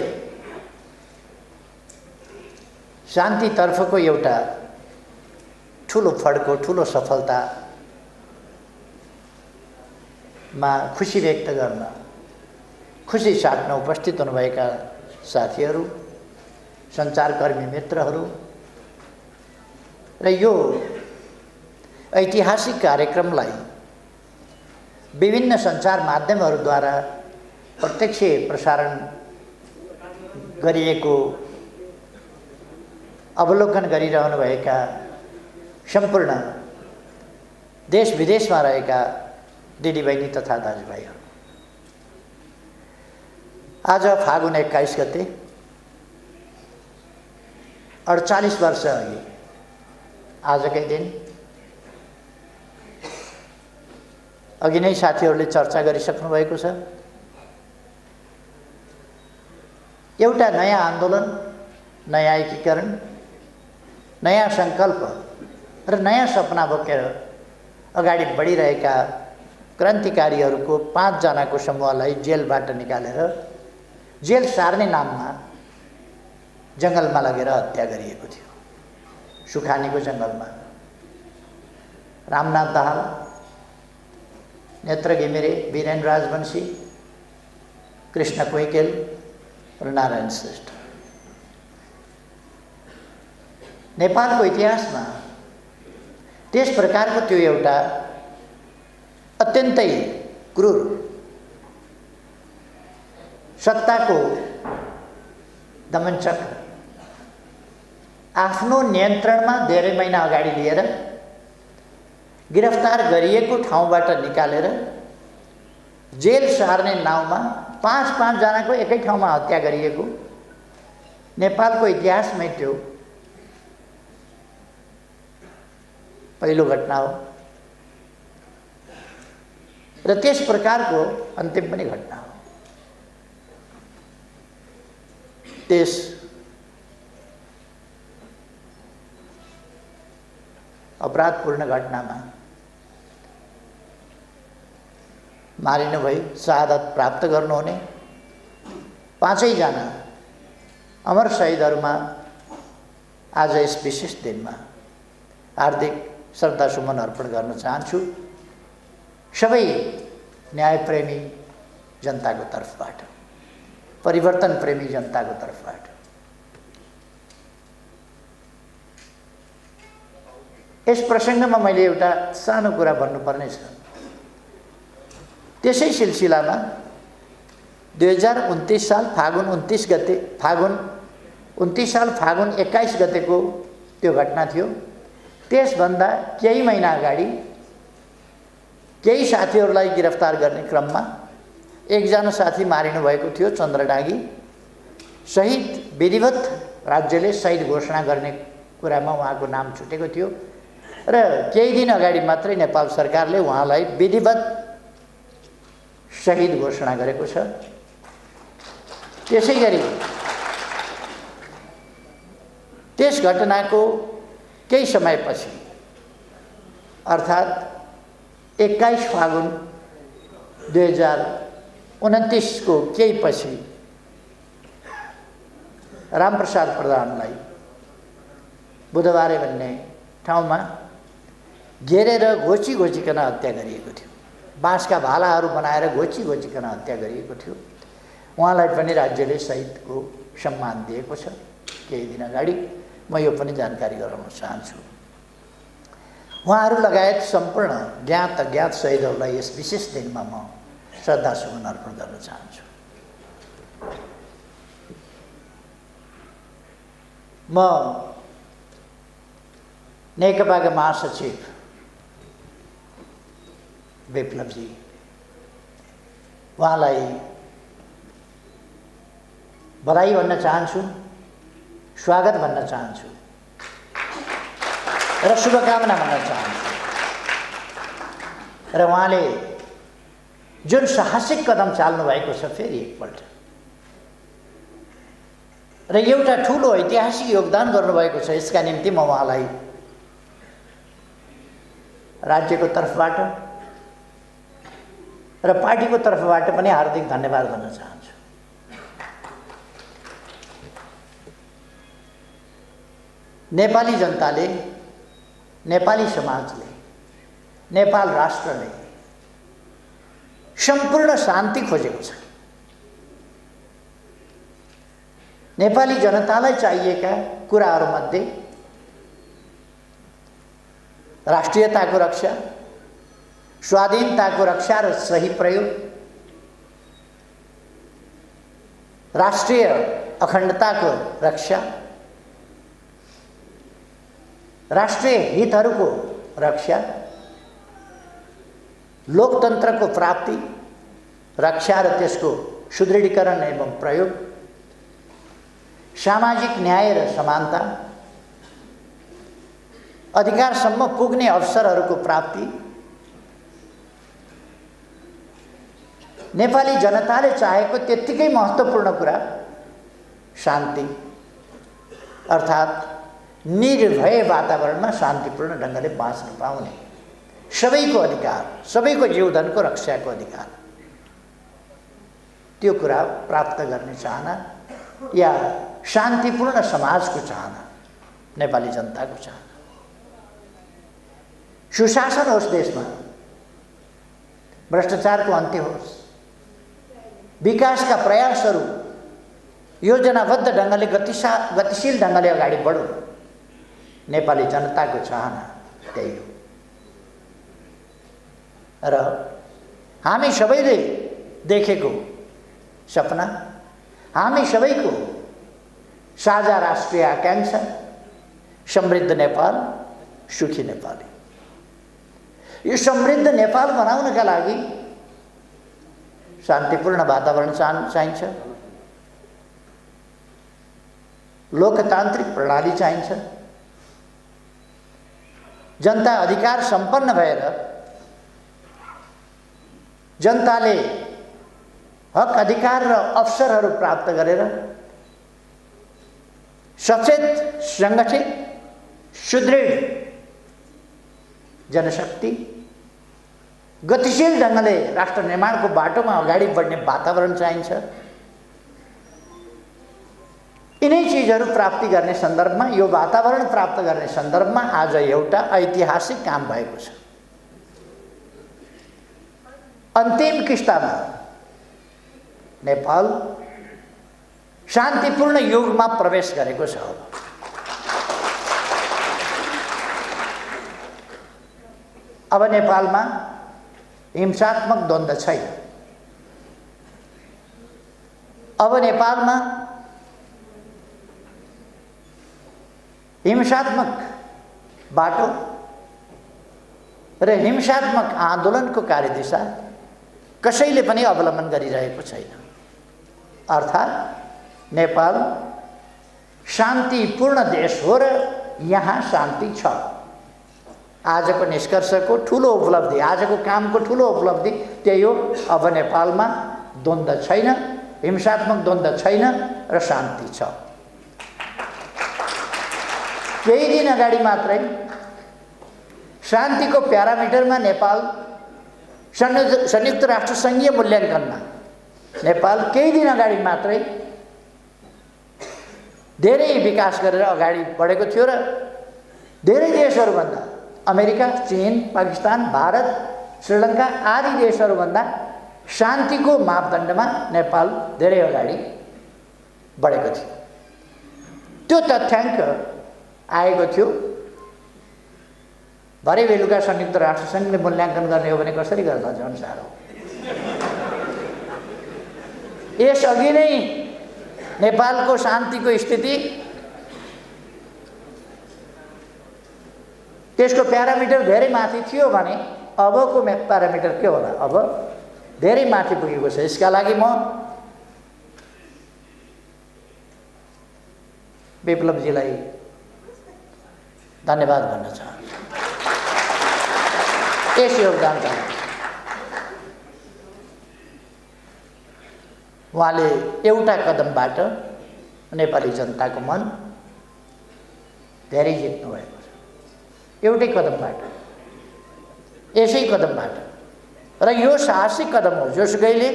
शान्तितर्फको एउटा ठुलो फड्को, ठुलो सफलतामा खुसी व्यक्त गर्न, खुसी साट्न उपस्थित हुनुभएका साथीहरू, सञ्चारकर्मी मित्रहरू र यो ऐतिहासिक कार्यक्रमलाई विभिन्न सञ्चार माध्यमहरूद्वारा प्रत्यक्ष प्रसारण गरिएको अवलोकन गरिरहनुभएका सम्पूर्ण देश विदेशमा रहेका दिदीबहिनी तथा दाजुभाइहरू, आज फागुन 21 गते 48 वर्ष अघि आजकै दिन अघि नै साथीहरूले चर्चा गरिसक्नु भएको छ। एउटा नयाँ आन्दोलन, नयाँ एकीकरण, नयाँ सङ्कल्प र नयाँ सपना बोकेर अगाडि बढिरहेका क्रान्तिकारीहरूको 5 जनाको समूहलाई जेलबाट निकालेर जेल सार्ने नाममा जङ्गलमा लगेर हत्या गरिएको थियो। सुखानीको जङ्गलमा रामनाथ दाहाल, नेत्र घिमिरे, वीरेन राजवंशी, कृष्ण कोइकेल र नारायण श्रेष्ठ। नेपालको इतिहासमा त्यस प्रकारको त्यो एउटा अत्यन्तै क्रूर सत्ताको दमनचक्र आफ्नो नियन्त्रणमा धेरै महिना अगाडि लिएर गिरफ्तार गरिएको ठाउँबाट निकालेर जेल सार्ने नाउँमा 5 जनाको एकै ठाउँमा हत्या गरिएको नेपालको इतिहासमै त्यो पहिलो घटना हो र त्यस प्रकारको अन्तिम पनि घटना हो। त्यस अपराधपूर्ण घटनामा मारिनुभई शहादत प्राप्त गर्नुहुने 5 जना अमर शहीदहरूमा आज यस विशेष दिनमा हार्दिक श्रद्धासुमन अर्पण गर्न चाहन्छु। सबै न्यायप्रेमी जनताको तर्फबाट, परिवर्तन प्रेमी जनताको तर्फबाट। यस प्रसङ्गमा मैले एउटा सानो कुरा भन्नुपर्ने छ। त्यसै सिलसिलामा 2029 साल फागुन 29 गते, फागुन 21 गतेको त्यो घटना थियो। त्यसभन्दा केही महिना अगाडि केही साथीहरूलाई गिरफ्तार गर्ने क्रममा एकजना साथी मारिनु भएको थियो, चन्द्रडाँगी। शहीद विधिवत राज्यले शहीद घोषणा गर्ने कुरामा उहाँको नाम छुटेको थियो र केही दिन अगाडि मात्रै नेपाल सरकारले उहाँलाई विधिवत शहीद घोषणा गरेको छ। त्यसैगरी त्यस घटनाको केही समयपछि अर्थात् 21 फागुन 29 को केही पछि रामप्रसाद प्रधानलाई बुधबारे भन्ने ठाउँमा घेरेर घोचिकन हत्या गरिएको थियो। बाँसका भालाहरू बनाएर घोचिकन हत्या गरिएको थियो। उहाँलाई पनि राज्यले शहीदको सम्मान दिएको छ। केही दिन अगाडि म यो पनि जानकारी गराउन चाहन्छु। उहाँहरू लगायत सम्पूर्ण ज्ञात अज्ञात शहीदहरूलाई यस विशेष दिनमा म श्रद्धासुमन अर्पण गर्न चाहन्छु। म नेकपाका महासचिव विप्लवजी उहाँलाई बधाई भन्न चाहन्छु, स्वागत भन्न चाहन्छु र शुभकामना भन्न चाहन्छु। र उहाँले जुन साहसिक कदम चाल्नु भएको छ फेरि एकपल्ट र एउटा ठुलो ऐतिहासिक योगदान गर्नुभएको छ, यसका निम्ति म उहाँलाई राज्यको तर्फबाट र पार्टीको तर्फबाट पनि हार्दिक धन्यवाद भन्न चाहन्छु। नेपाली जनताले, नेपाली समाजले, नेपाल राष्ट्रले सम्पूर्ण शान्ति खोजेको छ। नेपाली जनतालाई चाहिएका कुराहरूमध्ये राष्ट्रियताको रक्षा, स्वाधीनताको रक्षा र सही प्रयोग, राष्ट्रिय अखण्डताको रक्षा, राष्ट्रिय हितहरूको रक्षा, लोकतन्त्रको प्राप्ति, रक्षा र त्यसको सुदृढीकरण एवं प्रयोग, सामाजिक न्याय र समानता, अधिकारसम्म पुग्ने अवसरहरूको प्राप्ति, नेपाली जनताले चाहेको त्यत्तिकै महत्त्वपूर्ण कुरा शान्ति, अर्थात् निर्भय वातावरणमा शान्तिपूर्ण ढङ्गले बाँच्न पाउने सबैको अधिकार, सबैको जीवधनको रक्षाको अधिकार, त्यो कुरा प्राप्त गर्ने चाहना या शान्तिपूर्ण समाजको चाहना नेपाली जनताको चाहना। सुशासन होस् देशमा, भ्रष्टाचारको अन्त्य होस्, विकासका प्रयासहरू योजनाबद्ध ढङ्गले गतिशील ढङ्गले अगाडि बढोस्, नेपाली जनताको चाहना त्यही हो। र हामी सबैले देखेको सपना, हामी सबैको साझा राष्ट्रिय आकांक्षा समृद्ध नेपाल, सुखी नेपाली। यो समृद्ध नेपाल बनाउनका लागि शान्तिपूर्ण वातावरण चाहिन्छ, लोकतान्त्रिक प्रणाली चाहिन्छ, जनता अधिकार सम्पन्न भएर जनताले हक अधिकार र अवसरहरू प्राप्त गरेर सचेत, सङ्गठित, सुदृढ जनशक्ति गतिशील ढङ्गले राष्ट्र निर्माणको बाटोमा अगाडि बढ्ने वातावरण चाहिन्छ। यिनै चिजहरू प्राप्ति गर्ने सन्दर्भमा, यो वातावरण प्राप्त गर्ने सन्दर्भमा आज एउटा ऐतिहासिक काम भएको छ। अन्तिम किस्तामा नेपाल शान्तिपूर्ण युगमा प्रवेश गरेको छ। अब नेपालमा हिंसात्मक द्वन्द्व छैन। अब नेपालमा हिंसात्मक बाटो र हिंसात्मक आन्दोलनको कार्यदिशा कसैले पनि अवलम्बन गरिरहेको छैन। अर्थात् नेपाल शान्तिपूर्ण देश हो र यहाँ शान्ति छ। आजको निष्कर्षको ठुलो उपलब्धि, आजको कामको ठुलो उपलब्धि त्यही हो। अब नेपालमा द्वन्द्व छैन, हिंसात्मक द्वन्द्व छैन र शान्ति छ। केही दिन अगाडि मात्रै शान्तिको प्यारामिटरमा नेपाल संयुक्त राष्ट्र सङ्घीय मूल्याङ्कनमा नेपाल केही दिन अगाडि मात्रै धेरै विकास गरेर अगाडि बढेको थियो र धेरै देशहरूभन्दा अमेरिका, चीन, पाकिस्तान, भारत, श्रीलङ्का आदि देशहरूभन्दा शान्तिको मापदण्डमा नेपाल धेरै अगाडि बढेको थियो। त्यो तथ्याङ्क आएको थियो। भरे बेलुका संयुक्त राष्ट्रसङ्घले मूल्याङ्कन गर्ने हो भने कसरी गर्दा झन् साह्रो। यसअघि नै नेपालको शान्तिको स्थिति, त्यसको प्यारामिटर धेरै माथि थियो भने अबको प्यारामिटर के होला? अब धेरै माथि पुगेको छ। यसका लागि म विप्लवजीलाई धन्यवाद भन्न चाहन्छु यस योगदानका लागि। उहाँले एउटा कदमबाट नेपाली जनताको मन धेरै जित्नु भएको छ। एउटै कदमबाट, यसै कदमबाट। र यो साहसिक कदम हो। जोसुकैले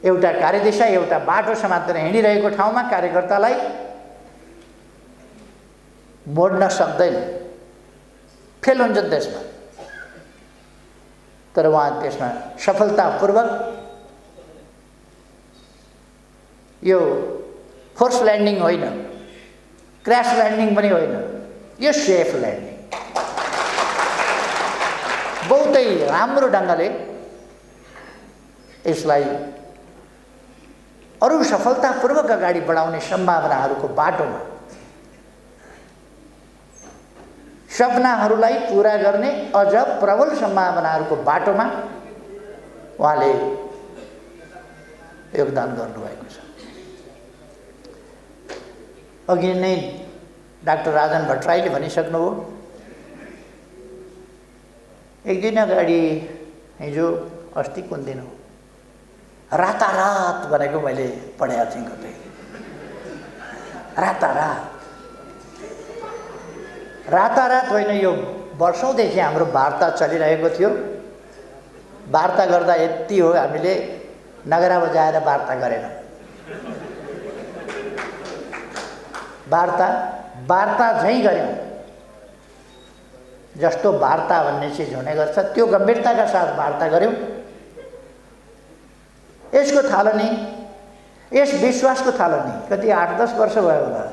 एउटा कार्यदिशा, एउटा बाटो समातेर हिँडिरहेको ठाउँमा कार्यकर्तालाई मोड्न सक्दैन, फेल हुन्छ त्यसमा। तर उहाँ त्यसमा सफलतापूर्वक यो फोर्स ल्यान्डिङ होइन, क्र्यास ल्यान्डिङ पनि होइन, यो सेफ ल्यान्डिङ बहुतै राम्रो ढङ्गले यसलाई अरू सफलतापूर्वक अगाडि बढाउने सम्भावनाहरूको बाटोमा, सपनाहरूलाई पुरा गर्ने अझ प्रबल सम्भावनाहरूको बाटोमा उहाँले योगदान गर्नुभएको छ। अघि नै डाक्टर राजन भट्टराईले भनिसक्नुभयो। एक दिन अगाडि, हिजो अस्ति कुन दिन हो, रातारात भनेको मैले पढेको थिएँ कतै। रातारात होइन, यो वर्षौँदेखि हाम्रो वार्ता चलिरहेको थियो। वार्ता गर्दा यति हो, हामीले नगरा बजाएर वार्ता गरेनौँ। वार्ता झैँ गऱ्यौँ। जस्तो वार्ता भन्ने चिज हुने गर्छ त्यो गम्भीरताका साथ वार्ता गऱ्यौँ। यसको थालनी, यस विश्वासको थालनी कति 8-10 वर्ष भयो होला।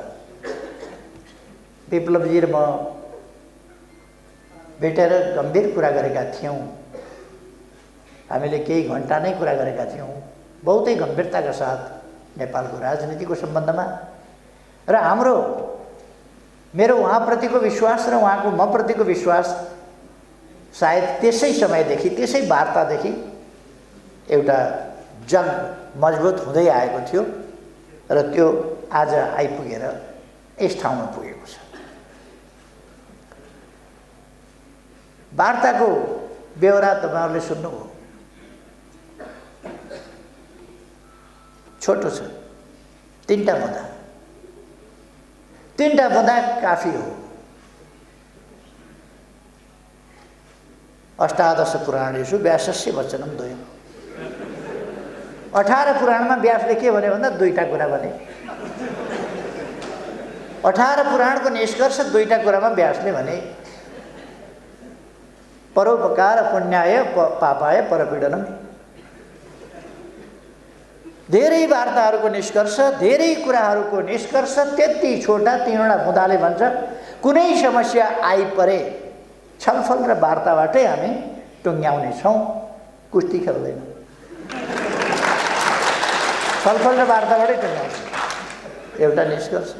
विप्लवजी र म भेटेर गम्भीर कुरा गरेका थियौँ। हामीले केही घन्टा नै कुरा गरेका थियौँ, बहुतै गम्भीरताका साथ नेपालको राजनीतिको सम्बन्धमा। र मेरो उहाँप्रतिको विश्वास र उहाँको म प्रतिको विश्वास सायद त्यसै समयदेखि, त्यसै वार्तादेखि एउटा जग मजबुत हुँदै आएको थियो र त्यो आज आइपुगेर यस ठाउँमा पुगेको छ। वार्ताको बेहोरा तपाईँहरूले सुन्नुभयो। छोटो छ, 3टा बुँदा। 3टा बुँदा काफी हो। अष्टादश पुराणेषु व्यासस्य वचनं द्वयम्। 18 पुराणमा व्यासले के भन्यो भन्दा 2टा कुरा भने। 18 पुराणको निष्कर्ष 2टा कुरामा व्यासले भने। परोपकार पुण्याय पापाय परपीडनम। धेरै वार्ताहरूको निष्कर्ष, धेरै कुराहरूको निष्कर्ष त्यति छोटा 3वटा बुँदाले भन्छ। कुनै समस्या आइपरे छलफल र वार्ताबाटै हामी टुङ्ग्याउने छौँ, कुस्ती खेल्दैनौँ। छलफल र वार्ताबाटै टुङ्ग्याउँछौँ, एउटा निष्कर्ष।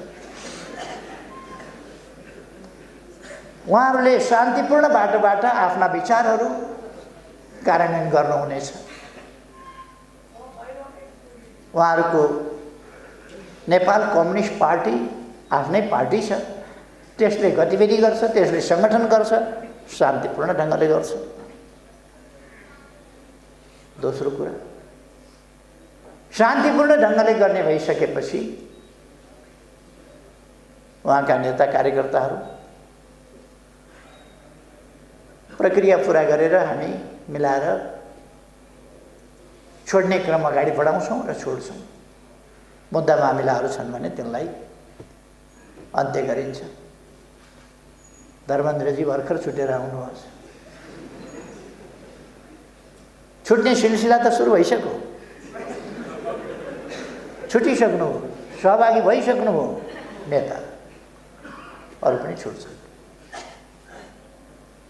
उहाँहरूले शान्तिपूर्ण बाटोबाट आफ्ना विचारहरू कार्यान्वयन गर्नुहुनेछ। उहाँहरूको नेपाल कम्युनिस्ट पार्टी आफ्नै पार्टी छ, त्यसले गतिविधि गर्छ, त्यसले सङ्गठन गर्छ, शान्तिपूर्ण ढङ्गले गर्छ। दोस्रो कुरा, शान्तिपूर्ण ढङ्गले गर्ने भइसकेपछि उहाँका नेता कार्यकर्ताहरू प्रक्रिया पुरा गरेर हामी मिलाएर छोड्ने क्रम अगाडि बढाउँछौँ र छोड्छौँ। मुद्दा मामिलाहरू छन् भने त्यसलाई अन्त्य गरिन्छ। धर्मेन्द्रजी भर्खर छुटेर आउनुभएको छ। छुट्ने सिलसिला त सुरु भइसक्यो, छुटिसक्नुभयो, सहभागी भइसक्नुभयो नेता, अरू पनि छुट्छन्।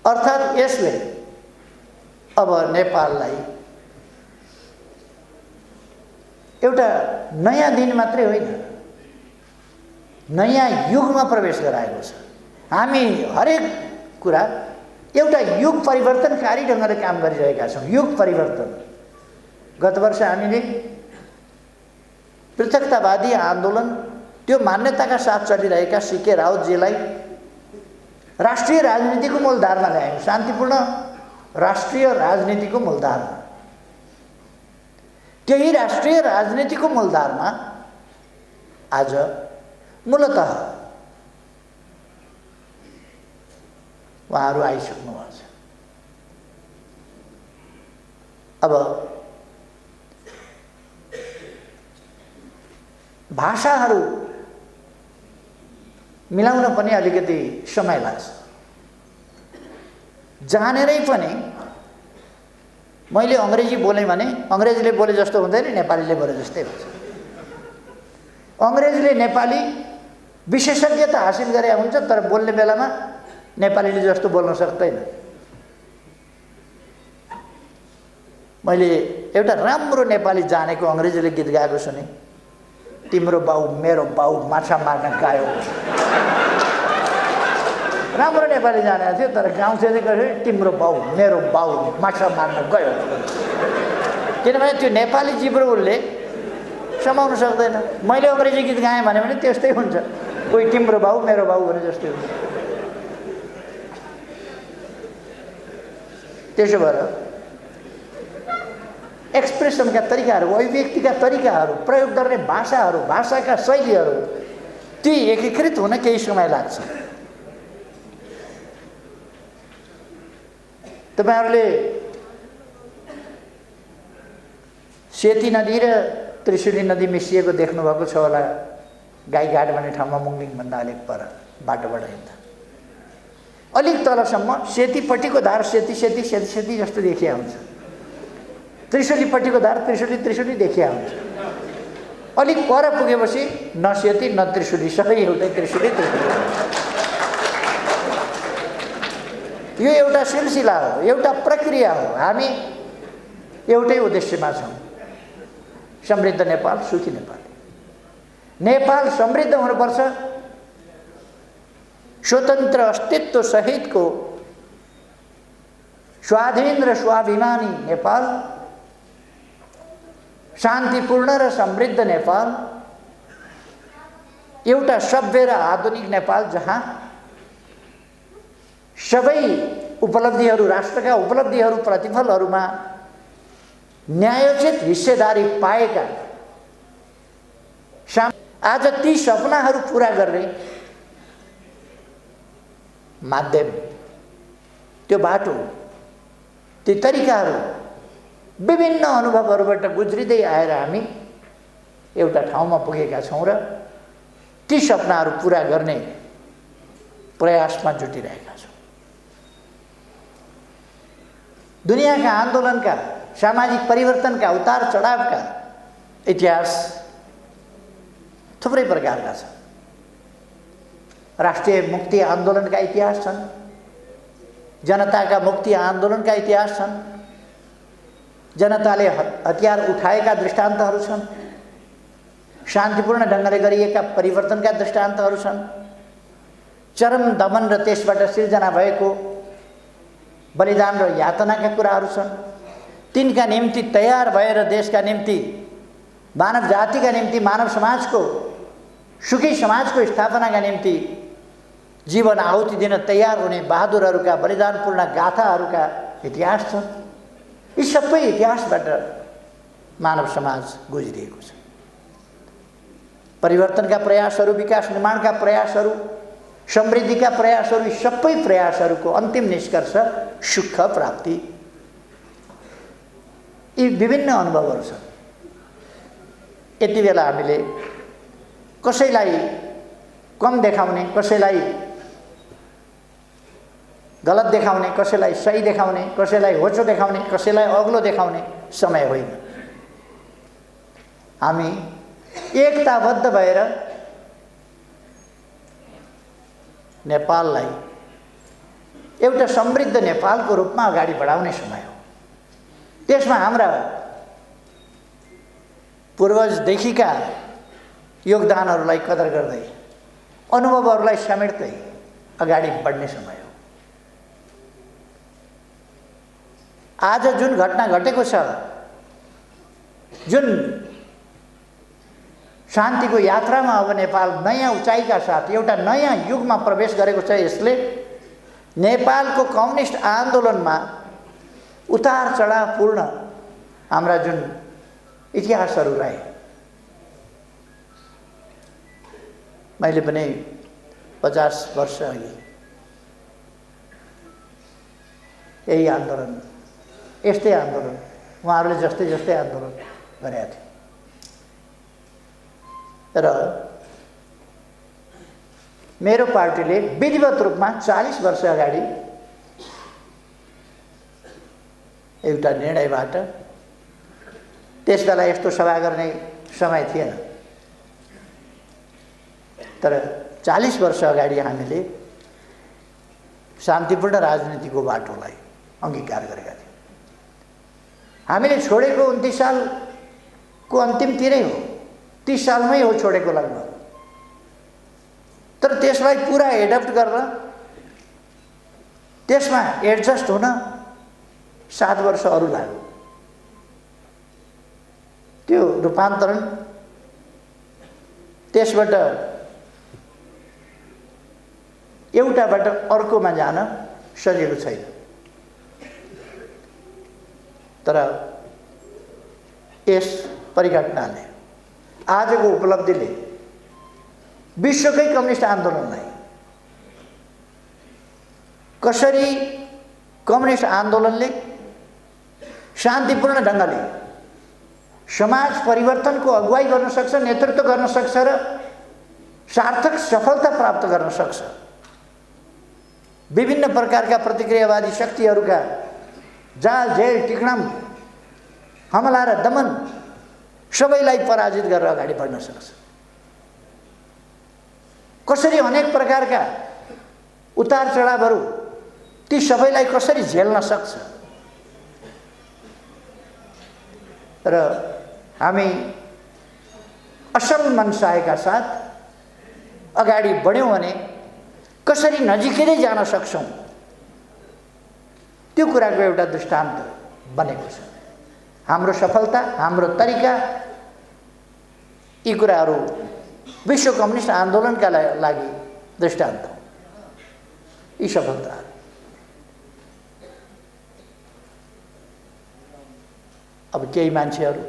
अर्थात् यसले अब नेपाललाई एउटा नयाँ दिन मात्रै होइन, नयाँ युगमा प्रवेश गराएको छ। हामी हरेक कुरा एउटा युग परिवर्तनकारी ढङ्गले काम गरिरहेका छौँ। युग परिवर्तन। गत वर्ष हामीले पृथकतावादी आन्दोलन, त्यो मान्यताका साथ चलिरहेका सीके राउतजीलाई राष्ट्रिय राजनीतिको मूलधारमा ल्यायौँ, शान्तिपूर्ण राष्ट्रिय राजनीतिको मूलधारमा। त्यही राष्ट्रिय राजनीतिको मूलधारमा आज मूलतः उहाँहरू आइसक्नु भएको छ। अब भाषाहरू मिलाउन पनि अलिकति समय लाग्छ। जानेरै पनि मैले अङ्ग्रेजी बोलेँ भने अङ्ग्रेजीले बोले जस्तो हुँदैन, नेपालीले बोले जस्तै हुन्छ। अङ्ग्रेजीले नेपाली विशेषज्ञता हासिल गरे हुन्छ, तर बोल्ने बेलामा नेपालीले जस्तो बोल्न सक्दैन। मैले एउटा राम्रो नेपाली जानेको अङ्ग्रेजीले गीत गाएको सुने, तिम्रो बाउ मेरो बाउ माछा मार्न गयो। राम्रो नेपाली जानेको थियो, तर गाउँछे चाहिँ कसरी तिम्रो बाउ मेरो बाउ माछा मार्न गयो, किनभने त्यो नेपाली जिब्रो उसले समाउन सक्दैन। मैले अङ्ग्रेजी गीत गाएँ भने पनि त्यस्तै हुन्छ, कोही तिम्रो बाउ मेरो बाउ भने जस्तै हुन्छ। त्यसो भएर एक्सप्रेसनका तरिकाहरू, अभिव्यक्तिका तरिकाहरू, प्रयोग गर्ने भाषाहरू, भाषाका शैलीहरू ती एकीकृत हुन केही समय लाग्छ। तपाईहरुले सेती नदी र त्रिशुली नदी मिसिएको देख्नु भएको छ होला। गाईघाट भन्ने ठाउँमा मुङलिङ भन्दा अलिक पर बाटोबाट हिँड्दा अलिक तलसम्म सेतीपट्टिको धार सेती सेती सेती सेती जस्तो देखिया हुन्छ, त्रिशुलीपट्टिको धार त्रिशुली त्रिशुली देखिया हुन्छ। अलिक पर पुगेपछि न सेती न त्रिशुली, सबै एउटै त्रिशुली त्रिशुली। यो एउटा सिलसिला हो, एउटा प्रक्रिया हो। हामी एउटै उद्देश्यमा छौँ, समृद्ध नेपाल, सुखी नेपाल। नेपाल समृद्ध हुनुपर्छ, स्वतन्त्र अस्तित्व सहितको स्वाधीन र स्वाभिमानी नेपाल, शान्तिपूर्ण र समृद्ध नेपाल, एउटा सभ्य र आधुनिक नेपाल जहाँ सबै उपलब्धिहरू, राष्ट्रका उपलब्धिहरू, प्रतिफलहरूमा न्यायोचित हिस्सेदारी पाएका, आज ती सपनाहरू पूरा गर्ने माध्यम, त्यो बाटो, ती तरिकाहरू, विभिन्न अनुभवहरूबाट गुज्रिँदै आएर हामी एउटा ठाउँमा पुगेका छौँ र ती सपनाहरू पूरा गर्ने प्रयासमा जुटिरहेका छौँ। दुनियाँका आन्दोलनका, सामाजिक परिवर्तनका, उतार चढावका इतिहास थुप्रै प्रकारका छन्। राष्ट्रिय मुक्ति आन्दोलनका इतिहास छन्, जनताका मुक्ति आन्दोलनका इतिहास छन्, जनताले हतियार उठाएका दृष्टान्तहरू छन्, शान्तिपूर्ण ढङ्गले गरिएका परिवर्तनका दृष्टान्तहरू छन्, चरम दमन र त्यसबाट सिर्जना भएको बलिदान र यातनाका कुराहरू छन्। तिनका निम्ति तयार भएर देशका निम्ति, मानव जातिका निम्ति, मानव समाजको सुखी समाजको स्थापनाका निम्ति जीवन आहुति दिन तयार हुने बहादुरहरूका बलिदानपूर्ण गाथाहरूका इतिहास छन्। यी सबै इतिहासबाट मानव समाज गुज्रिएको छ। परिवर्तनका प्रयासहरू, विकास निर्माणका प्रयासहरू, समृद्धिका प्रयासहरू, यी सबै प्रयासहरूको अन्तिम निष्कर्ष सुख प्राप्ति। यी विभिन्न अनुभवहरू छन्। यति बेला हामीले कसैलाई कम देखाउने, कसैलाई गलत देखाउने, कसैलाई सही देखाउने, कसैलाई होचो देखाउने, कसैलाई अग्लो देखाउने समय होइन। हामी एकताबद्ध भएर नेपाललाई एउटा समृद्ध नेपालको रूपमा अगाडि बढाउने समय हो। त्यसमा हाम्रा पूर्वजदेखिका योगदानहरूलाई कदर गर्दै, अनुभवहरूलाई समेट्दै अगाडि बढ्ने समय हो। आज जुन घटना घटेको छ, जुन शान्तिको यात्रामा अब नेपाल नयाँ उचाइका साथ एउटा नयाँ युगमा प्रवेश गरेको छ, यसले नेपालको कम्युनिस्ट आन्दोलनमा उतार चढावपूर्ण हाम्रा जुन इतिहासहरू रहे, मैले पनि 50 वर्ष अघि यही आन्दोलन, यस्तै आन्दोलन, उहाँहरूले जस्तै जस्तै आन्दोलन गरेका थिए र मेरो पार्टीले विधिवत रूपमा 40 वर्ष अगाडि एउटा निर्णयबाट, त्यसबेला यस्तो सभा गर्ने समय थिएन, तर 40 वर्ष अगाडि हामीले शान्तिपूर्ण राजनीतिको बाटोलाई अङ्गीकार गरेका थियौँ। हामीले छोडेको 29 सालको अन्तिमतिरै हो, 30 सालमै हो छोडेको लगभग। तर त्यसलाई पुरा एडप्ट गरेर त्यसमा एडजस्ट हुन 7 वर्ष अरू लाग्यो। त्यो रूपान्तरण त्यसबाट एउटाबाट अर्कोमा जान सजिलो छैन। तर यस परिघटनाले, आजको उपलब्धिले विश्वकै कम्युनिस्ट आन्दोलनलाई कसरी कम्युनिस्ट आन्दोलनले शान्तिपूर्ण ढङ्गले समाज परिवर्तनको अगुवाई गर्न सक्छ, नेतृत्व गर्न सक्छ र सार्थक सफलता प्राप्त गर्न सक्छ। विभिन्न प्रकारका प्रतिक्रियावादी शक्तिहरूका जाल झेल टिक्णम, हमला र दमन सबैलाई पराजित गरेर अगाडि बढ्न सक्छ। कसरी अनेक प्रकारका उतार चढावहरू, ती सबैलाई कसरी झेल्न सक्छ र हामी असल मनसायका साथ अगाडि बढ्यौँ भने कसरी नजिकै जान सक्छौँ, त्यो कुराको एउटा दृष्टान्त बनेको छ। हाम्रो सफलता, हाम्रो तरिका, यी कुराहरू विश्व कम्युनिस्ट आन्दोलनका लागि दृष्टान्त हो। यी सफलता अब केही मान्छेहरू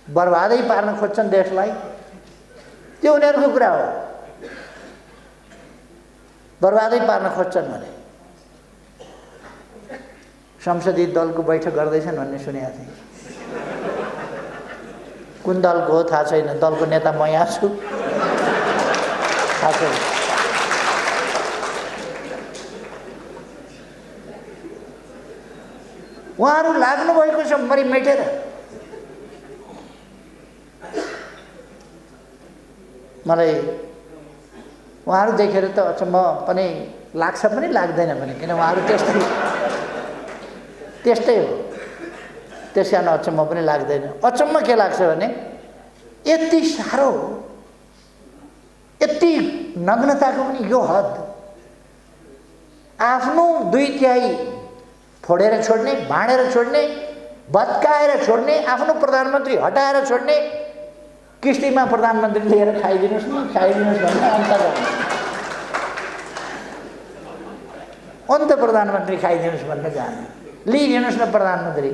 बर्बादै पार्न खोज्छन् देशलाई, त्यो उनीहरूको कुरा हो। बर्बादै पार्न खोज्छन् भने संसदीय दलको बैठक गर्दैछन् भन्ने सुनेको थिएँ। कुन दलको हो थाहा छैन, दलको नेता म यहाँ छु, थाहा छैन। उहाँहरू लाग्नुभएको छ मरि मेटेर। मलाई उहाँहरू देखेर त अचम्म पनि लाग्छ पनि लाग्दैन पनि, किन उहाँहरू त्यस्तै हो। त्यस कारण अचम्म पनि लाग्दैन। अचम्म के लाग्छ भने यति साह्रो, यति नग्नताको पनि यो हद, आफ्नो 2/3 फोडेर छोड्ने, भाँडेर छोड्ने, भत्काएर छोड्ने, आफ्नो प्रधानमन्त्री हटाएर छोड्ने, किस्तीमा प्रधानमन्त्री लिएर खाइदिनुहोस् न, खाइदिनुहोस् भन्ने अन्त गर्ने, अन्त प्रधानमन्त्री खाइदिनुहोस् भन्ने जाने, लिइदिनुहोस् न प्रधानमन्त्री,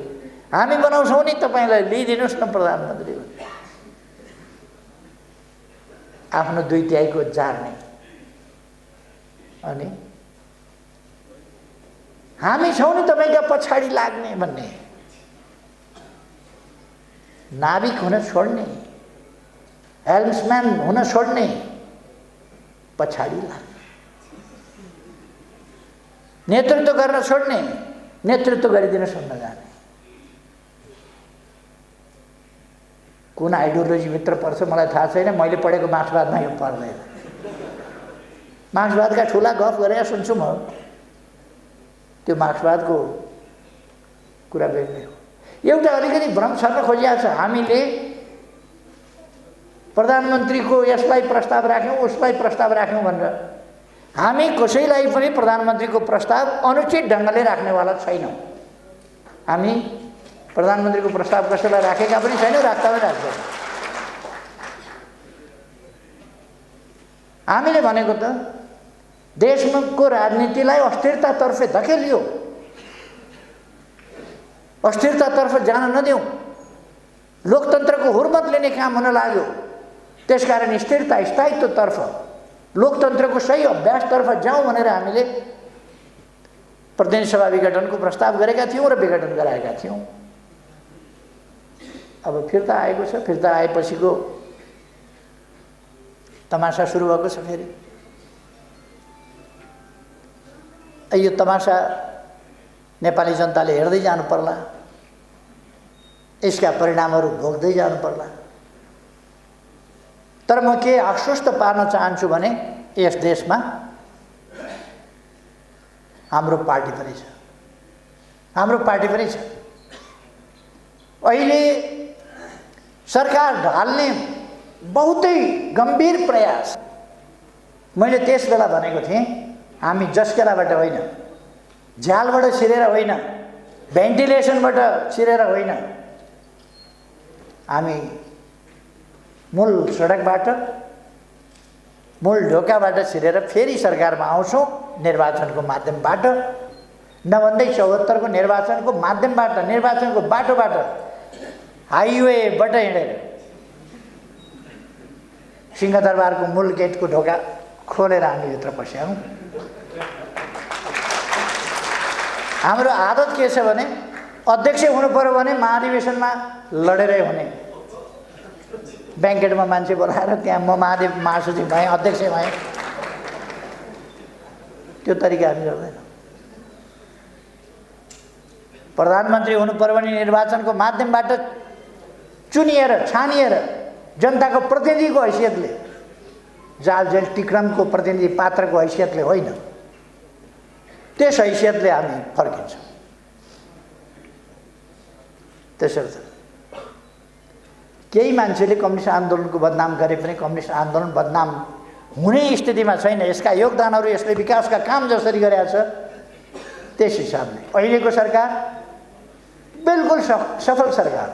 हामी बनाउँछौँ नि तपाईँलाई, लिइदिनुहोस् न प्रधानमन्त्री। आफ्नो 2/3 जार्ने अनि हामी छौँ नि तपाईँका पछाडि लाग्ने भन्ने, नाविक हुन छोड्ने, हेल्म्सम्यान हुन छोड्ने, पछाडि लाग्ने, नेतृत्व गर्न छोड्ने, नेतृत्व गरिदिन सुन्न जाने। कुन आइडियोलोजीभित्र पर्छ मलाई थाहा छैन, मैले पढेको मार्क्सवादमा यो पर्दैन। मार्क्सवादका ठुला गफ गरेर सुन्छु म, त्यो मार्क्सवादको कुरा बेग्लै हो। एउटा अलिकति भ्रम छर्न खोजिएको छ, हामीले प्रधानमन्त्रीको यसलाई प्रस्ताव राख्यौँ उसलाई प्रस्ताव राख्यौँ भनेर हामी कसैलाई पनि प्रधानमन्त्रीको प्रस्ताव अनुचित ढङ्गले राख्नेवाला छैनौँ। हामी प्रधानमन्त्रीको प्रस्ताव कसैलाई राखेका पनि छैनौँ, राख्दा पनि राख्दैनौँ। हामीले भनेको त देशको राजनीतिलाई अस्थिरतातर्फ धकेलियो, अस्थिरतातर्फ जान नदेऊ, लोकतन्त्रको हुर्मत लिने काम हुन लाग्यो। त्यसकारण स्थिरता स्थायित्वतर्फ, लोकतन्त्रको सही अभ्यासतर्फ जाउँ भनेर हामीले प्रतिनिधि सभा विघटनको प्रस्ताव गरेका थियौँ र विघटन गराएका थियौँ। अब फिर्ता आएको छ, फिर्ता आएपछिको तमासा सुरु भएको छ। फेरि यो तमासा नेपाली जनताले हेर्दै जानु पर्ला, यसका परिणामहरू भोग्दै जानु पर्ला। तर म के आश्वस्त पार्न चाहन्छु भने यस देशमा हाम्रो पार्टी पनि छ, हाम्रो पार्टी पनि छ। अहिले सरकार ढाल्ने बहुतै गम्भीर प्रयास, मैले त्यस बेला भनेको थिएँ, हामी जस्केलाबाट होइन, झ्यालबाट छिरेर होइन, भेन्टिलेसनबाट छिरेर होइन, हामी मूल सडकबाट, मूल ढोकाबाट छिरेर फेरि सरकारमा आउँछौँ निर्वाचनको माध्यमबाट, नभन्दै 74 को निर्वाचनको माध्यमबाट, निर्वाचनको बाटोबाट, हाइवेबाट हिँडेर सिंहदरबारको मूल गेटको ढोका खोलेर हामी भित्र पस्यौँ। हाम्रो आदत के छ भने अध्यक्ष हुनु पर्यो भने महाधिवेशनमा लडेरै हुने। ब्याङ्केटमा मान्छे बोलाएर त्यहाँ म महासचिव भएँ, अध्यक्ष भएँ, त्यो तरिका हामी गर्दैनौँ। प्रधानमन्त्री हुनु पर्यो भने निर्वाचनको माध्यमबाट चुनिएर छानिएर जनताको प्रतिनिधिको हैसियतले, जाल जेल टिक्रमको प्रतिनिधि पात्रको हैसियतले होइन, त्यस हैसियतले हामी फर्किन्छौँ। त्यसर्थ केही मान्छेले कम्युनिस्ट आन्दोलनको बदनाम गरे पनि कम्युनिस्ट आन्दोलन बदनाम हुने स्थितिमा छैन। यसका योगदानहरू, यसले विकासका काम जसरी गरेका छ त्यस हिसाबले अहिलेको सरकार बिल्कुल सफल सरकार,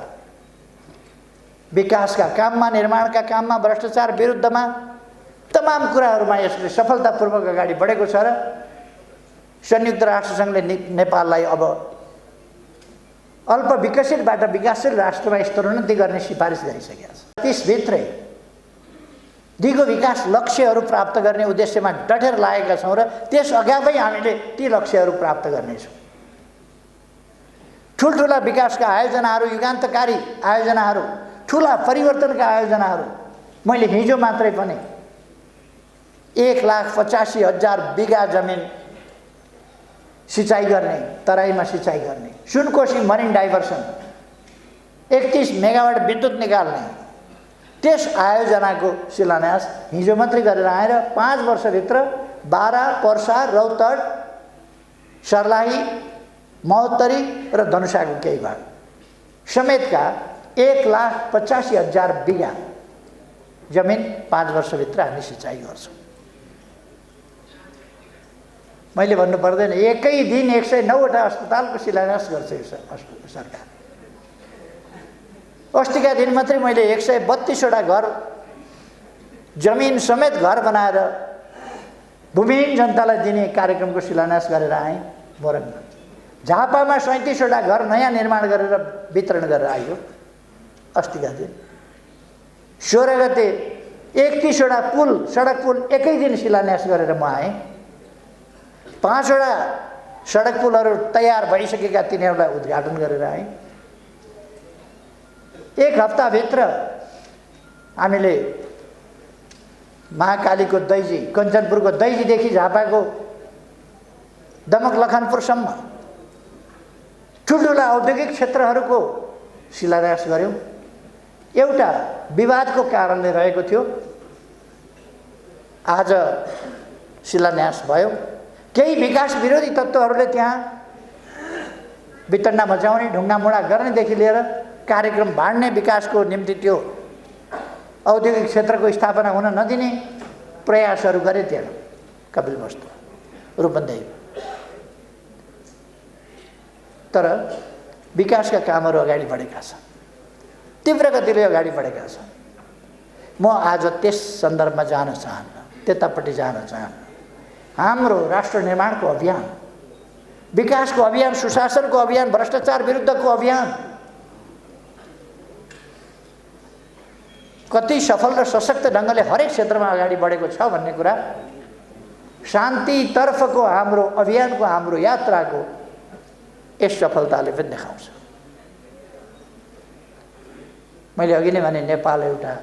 विकासका काममा, निर्माणका काममा, भ्रष्टाचार विरुद्धमा, तमाम कुराहरूमा यसले सफलतापूर्वक अगाडि बढेको छ र संयुक्त राष्ट्रसङ्घले नेपाललाई अब अल्प विकसितबाट विकासशील राष्ट्रमा स्तरोन्नति गर्ने सिफारिस गरिसकेका छ। त्यसभित्रै दिगो विकास लक्ष्यहरू प्राप्त गर्ने उद्देश्यमा डटेर लागेका छौँ र त्यस अगावै हामीले ती लक्ष्यहरू प्राप्त गर्नेछौँ। ठुल्ठुला विकासका आयोजनाहरू, युगान्तकारी आयोजनाहरू, ठुला परिवर्तनका आयोजनाहरू, मैले हिजो मात्रै पनि 1,85,000 बिघा जमिन सिँचाइ गर्ने, तराईमा सिँचाइ गर्ने, सुनकोशी मरिन डाइभर्सन, 31 मेगावाट विद्युत निकाल्ने, त्यस आयोजनाको शिलान्यास हिजो मात्रै गरेर आएर 5 वर्षभित्र बारा, पर्सा, रौतहट, सर्लाही, महोत्तरी र धनुषाको केही भाग समेतका 1,85,000 बिघा जमिन 5 वर्षभित्र हामी सिँचाइ गर्छौँ। मैले भन्नु पर्दैन, एकै दिन 109वटा अस्पतालको शिलान्यास गर्छ यो सरकार। अस्तिका दिन मात्रै मैले 132वटा घर, जमिन समेत घर बनाएर भूमिहीन जनतालाई दिने कार्यक्रमको शिलान्यास गरेर आएँ। मोरङमा झापामा 37वटा घर नयाँ निर्माण गरेर वितरण गरेर आयो अस्तिका दिन। 16 गते 31वटा पुल, सडक पुल एकै दिन शिलान्यास गरेर म आएँ। 5वटा सडक पुलहरू तयार भइसकेका तिनीहरूलाई उद्घाटन गरेर आएँ। 1 हप्ताभित्र हामीले महाकालीको दैजी, कञ्चनपुरको दैजीदेखि झापाको दमक लखनपुरसम्म ठुल्ठुला औद्योगिक क्षेत्रहरूको शिलान्यास गऱ्यौँ। एउटा विवादको कारणले रहेको थियो, आज शिलान्यास भयो। केही विकास विरोधी तत्त्वहरूले त्यहाँ वितण्डा मचाउने, ढुङ्गामुढा गर्नेदेखि लिएर कार्यक्रम भाड्ने, विकासको निम्ति त्यो औद्योगिक क्षेत्रको स्थापना हुन नदिने प्रयासहरू गरे त्यहाँ कपिलवस्तु, रूपन्देही। तर विकासका कामहरू अगाडि बढेका छन्, तीव्र गतिले अगाडि बढेका छन्। म आज त्यस सन्दर्भमा जान चाहन्न, त्यतापट्टि जान चाहन्न। हाम्रो राष्ट्र निर्माणको अभियान, विकासको अभियान, सुशासनको अभियान, भ्रष्टाचार विरुद्धको अभियान कति सफल र सशक्त ढङ्गले हरेक क्षेत्रमा अगाडि बढेको छ भन्ने कुरा शान्तितर्फको हाम्रो अभियानको, हाम्रो यात्राको यस सफलताले पनि देखाउँछ। मैले अघि नै भने नेपाल एउटा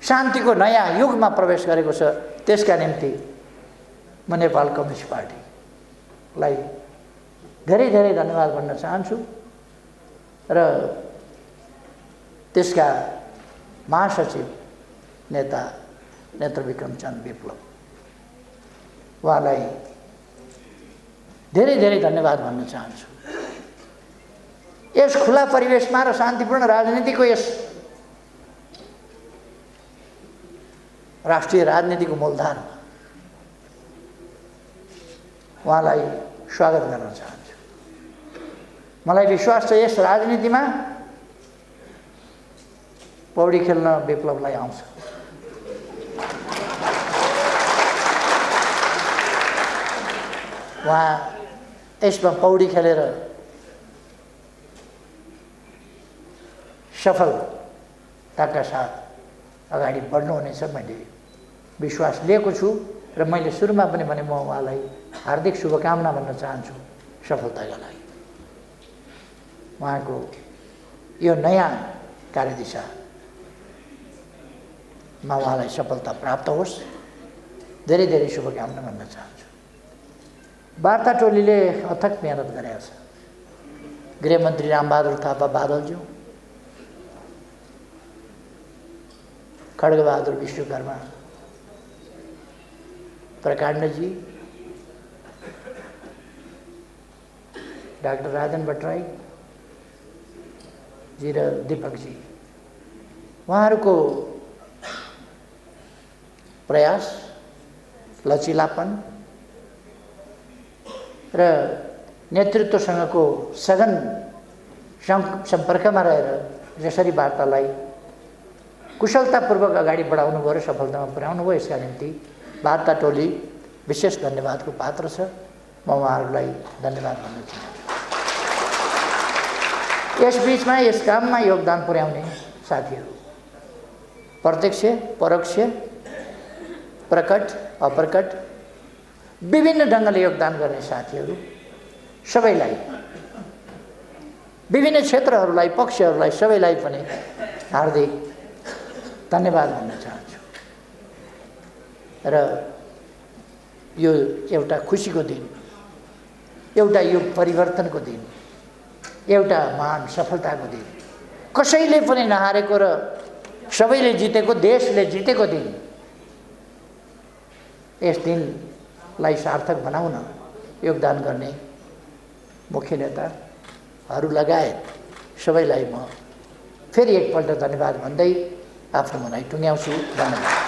शान्तिको नयाँ युगमा प्रवेश गरेको छ। त्यसका निम्ति म नेपाल कम्युनिस्ट पार्टीलाई धेरै धेरै धन्यवाद भन्न चाहन्छु र त्यसका महासचिव नेता नेत्रविक्रम चन्द विप्लव उहाँलाई धेरै धेरै धन्यवाद भन्न चाहन्छु। यस खुला परिवेशमा र शान्तिपूर्ण राजनीतिको यस राष्ट्रिय राजनीतिको मूलधारमा उहाँलाई स्वागत गर्न चाहन्छु। मलाई विश्वास छ यस राजनीतिमा पौडी खेल्न विप्लवलाई आउँछ। उहाँ यसमा पौडी खेलेर सफलताका साथ अगाडि बढ्नुहुनेछ मैले विश्वास लिएको छु र मैले सुरुमा पनि भने म उहाँलाई हार्दिक शुभकामना भन्न चाहन्छु सफलताका लागि। उहाँको यो नयाँ कार्यदिशामा उहाँलाई सफलता प्राप्त होस्, धेरै धेरै शुभकामना भन्न चाहन्छु। वार्ता टोलीले अथक मेहनत गरेको छ। गृहमन्त्री रामबहादुर थापा बादलज्यू, खड्गबहादुर विश्वकर्मा, प्रकाण्डजी, डाक्टर राजन भट्टराई जी र दीपकजी, उहाँहरूको प्रयास, लचिलापन र नेतृत्वसँगको सघन सम्पर्कमा रहेर जसरी वार्तालाई कुशलतापूर्वक अगाडि बढाउनु भयो र सफलतामा पुर्याउनु भयो, यसका निम्ति वार्ता टोली विशेष धन्यवादको पात्र छ। म उहाँहरूलाई धन्यवाद भन्न चाहन्छु। यस बीचमा यस काममा योगदान पुर्याउने साथीहरू, प्रत्यक्ष परोक्ष, प्रकट अप्रकट विभिन्न ढङ्गले योगदान गर्ने साथीहरू सबैलाई, विभिन्न क्षेत्रहरूलाई, पक्षहरूलाई, सबैलाई पनि हार्दिक धन्यवाद भन्न चाहन्छु। र यो एउटा खुसीको दिन, एउटा युग परिवर्तनको दिन, एउटा महान सफलताको दिन, कसैले पनि नहारेको र सबैले जितेको, देशले जितेको दिन। यस दिनलाई सार्थक बनाउन योगदान गर्ने मुख्य नेताहरू लगायत सबैलाई म फेरि एकपल्ट धन्यवाद भन्दै आफ्नो भनाइ टुङ्ग्याउँछु। धन्यवाद।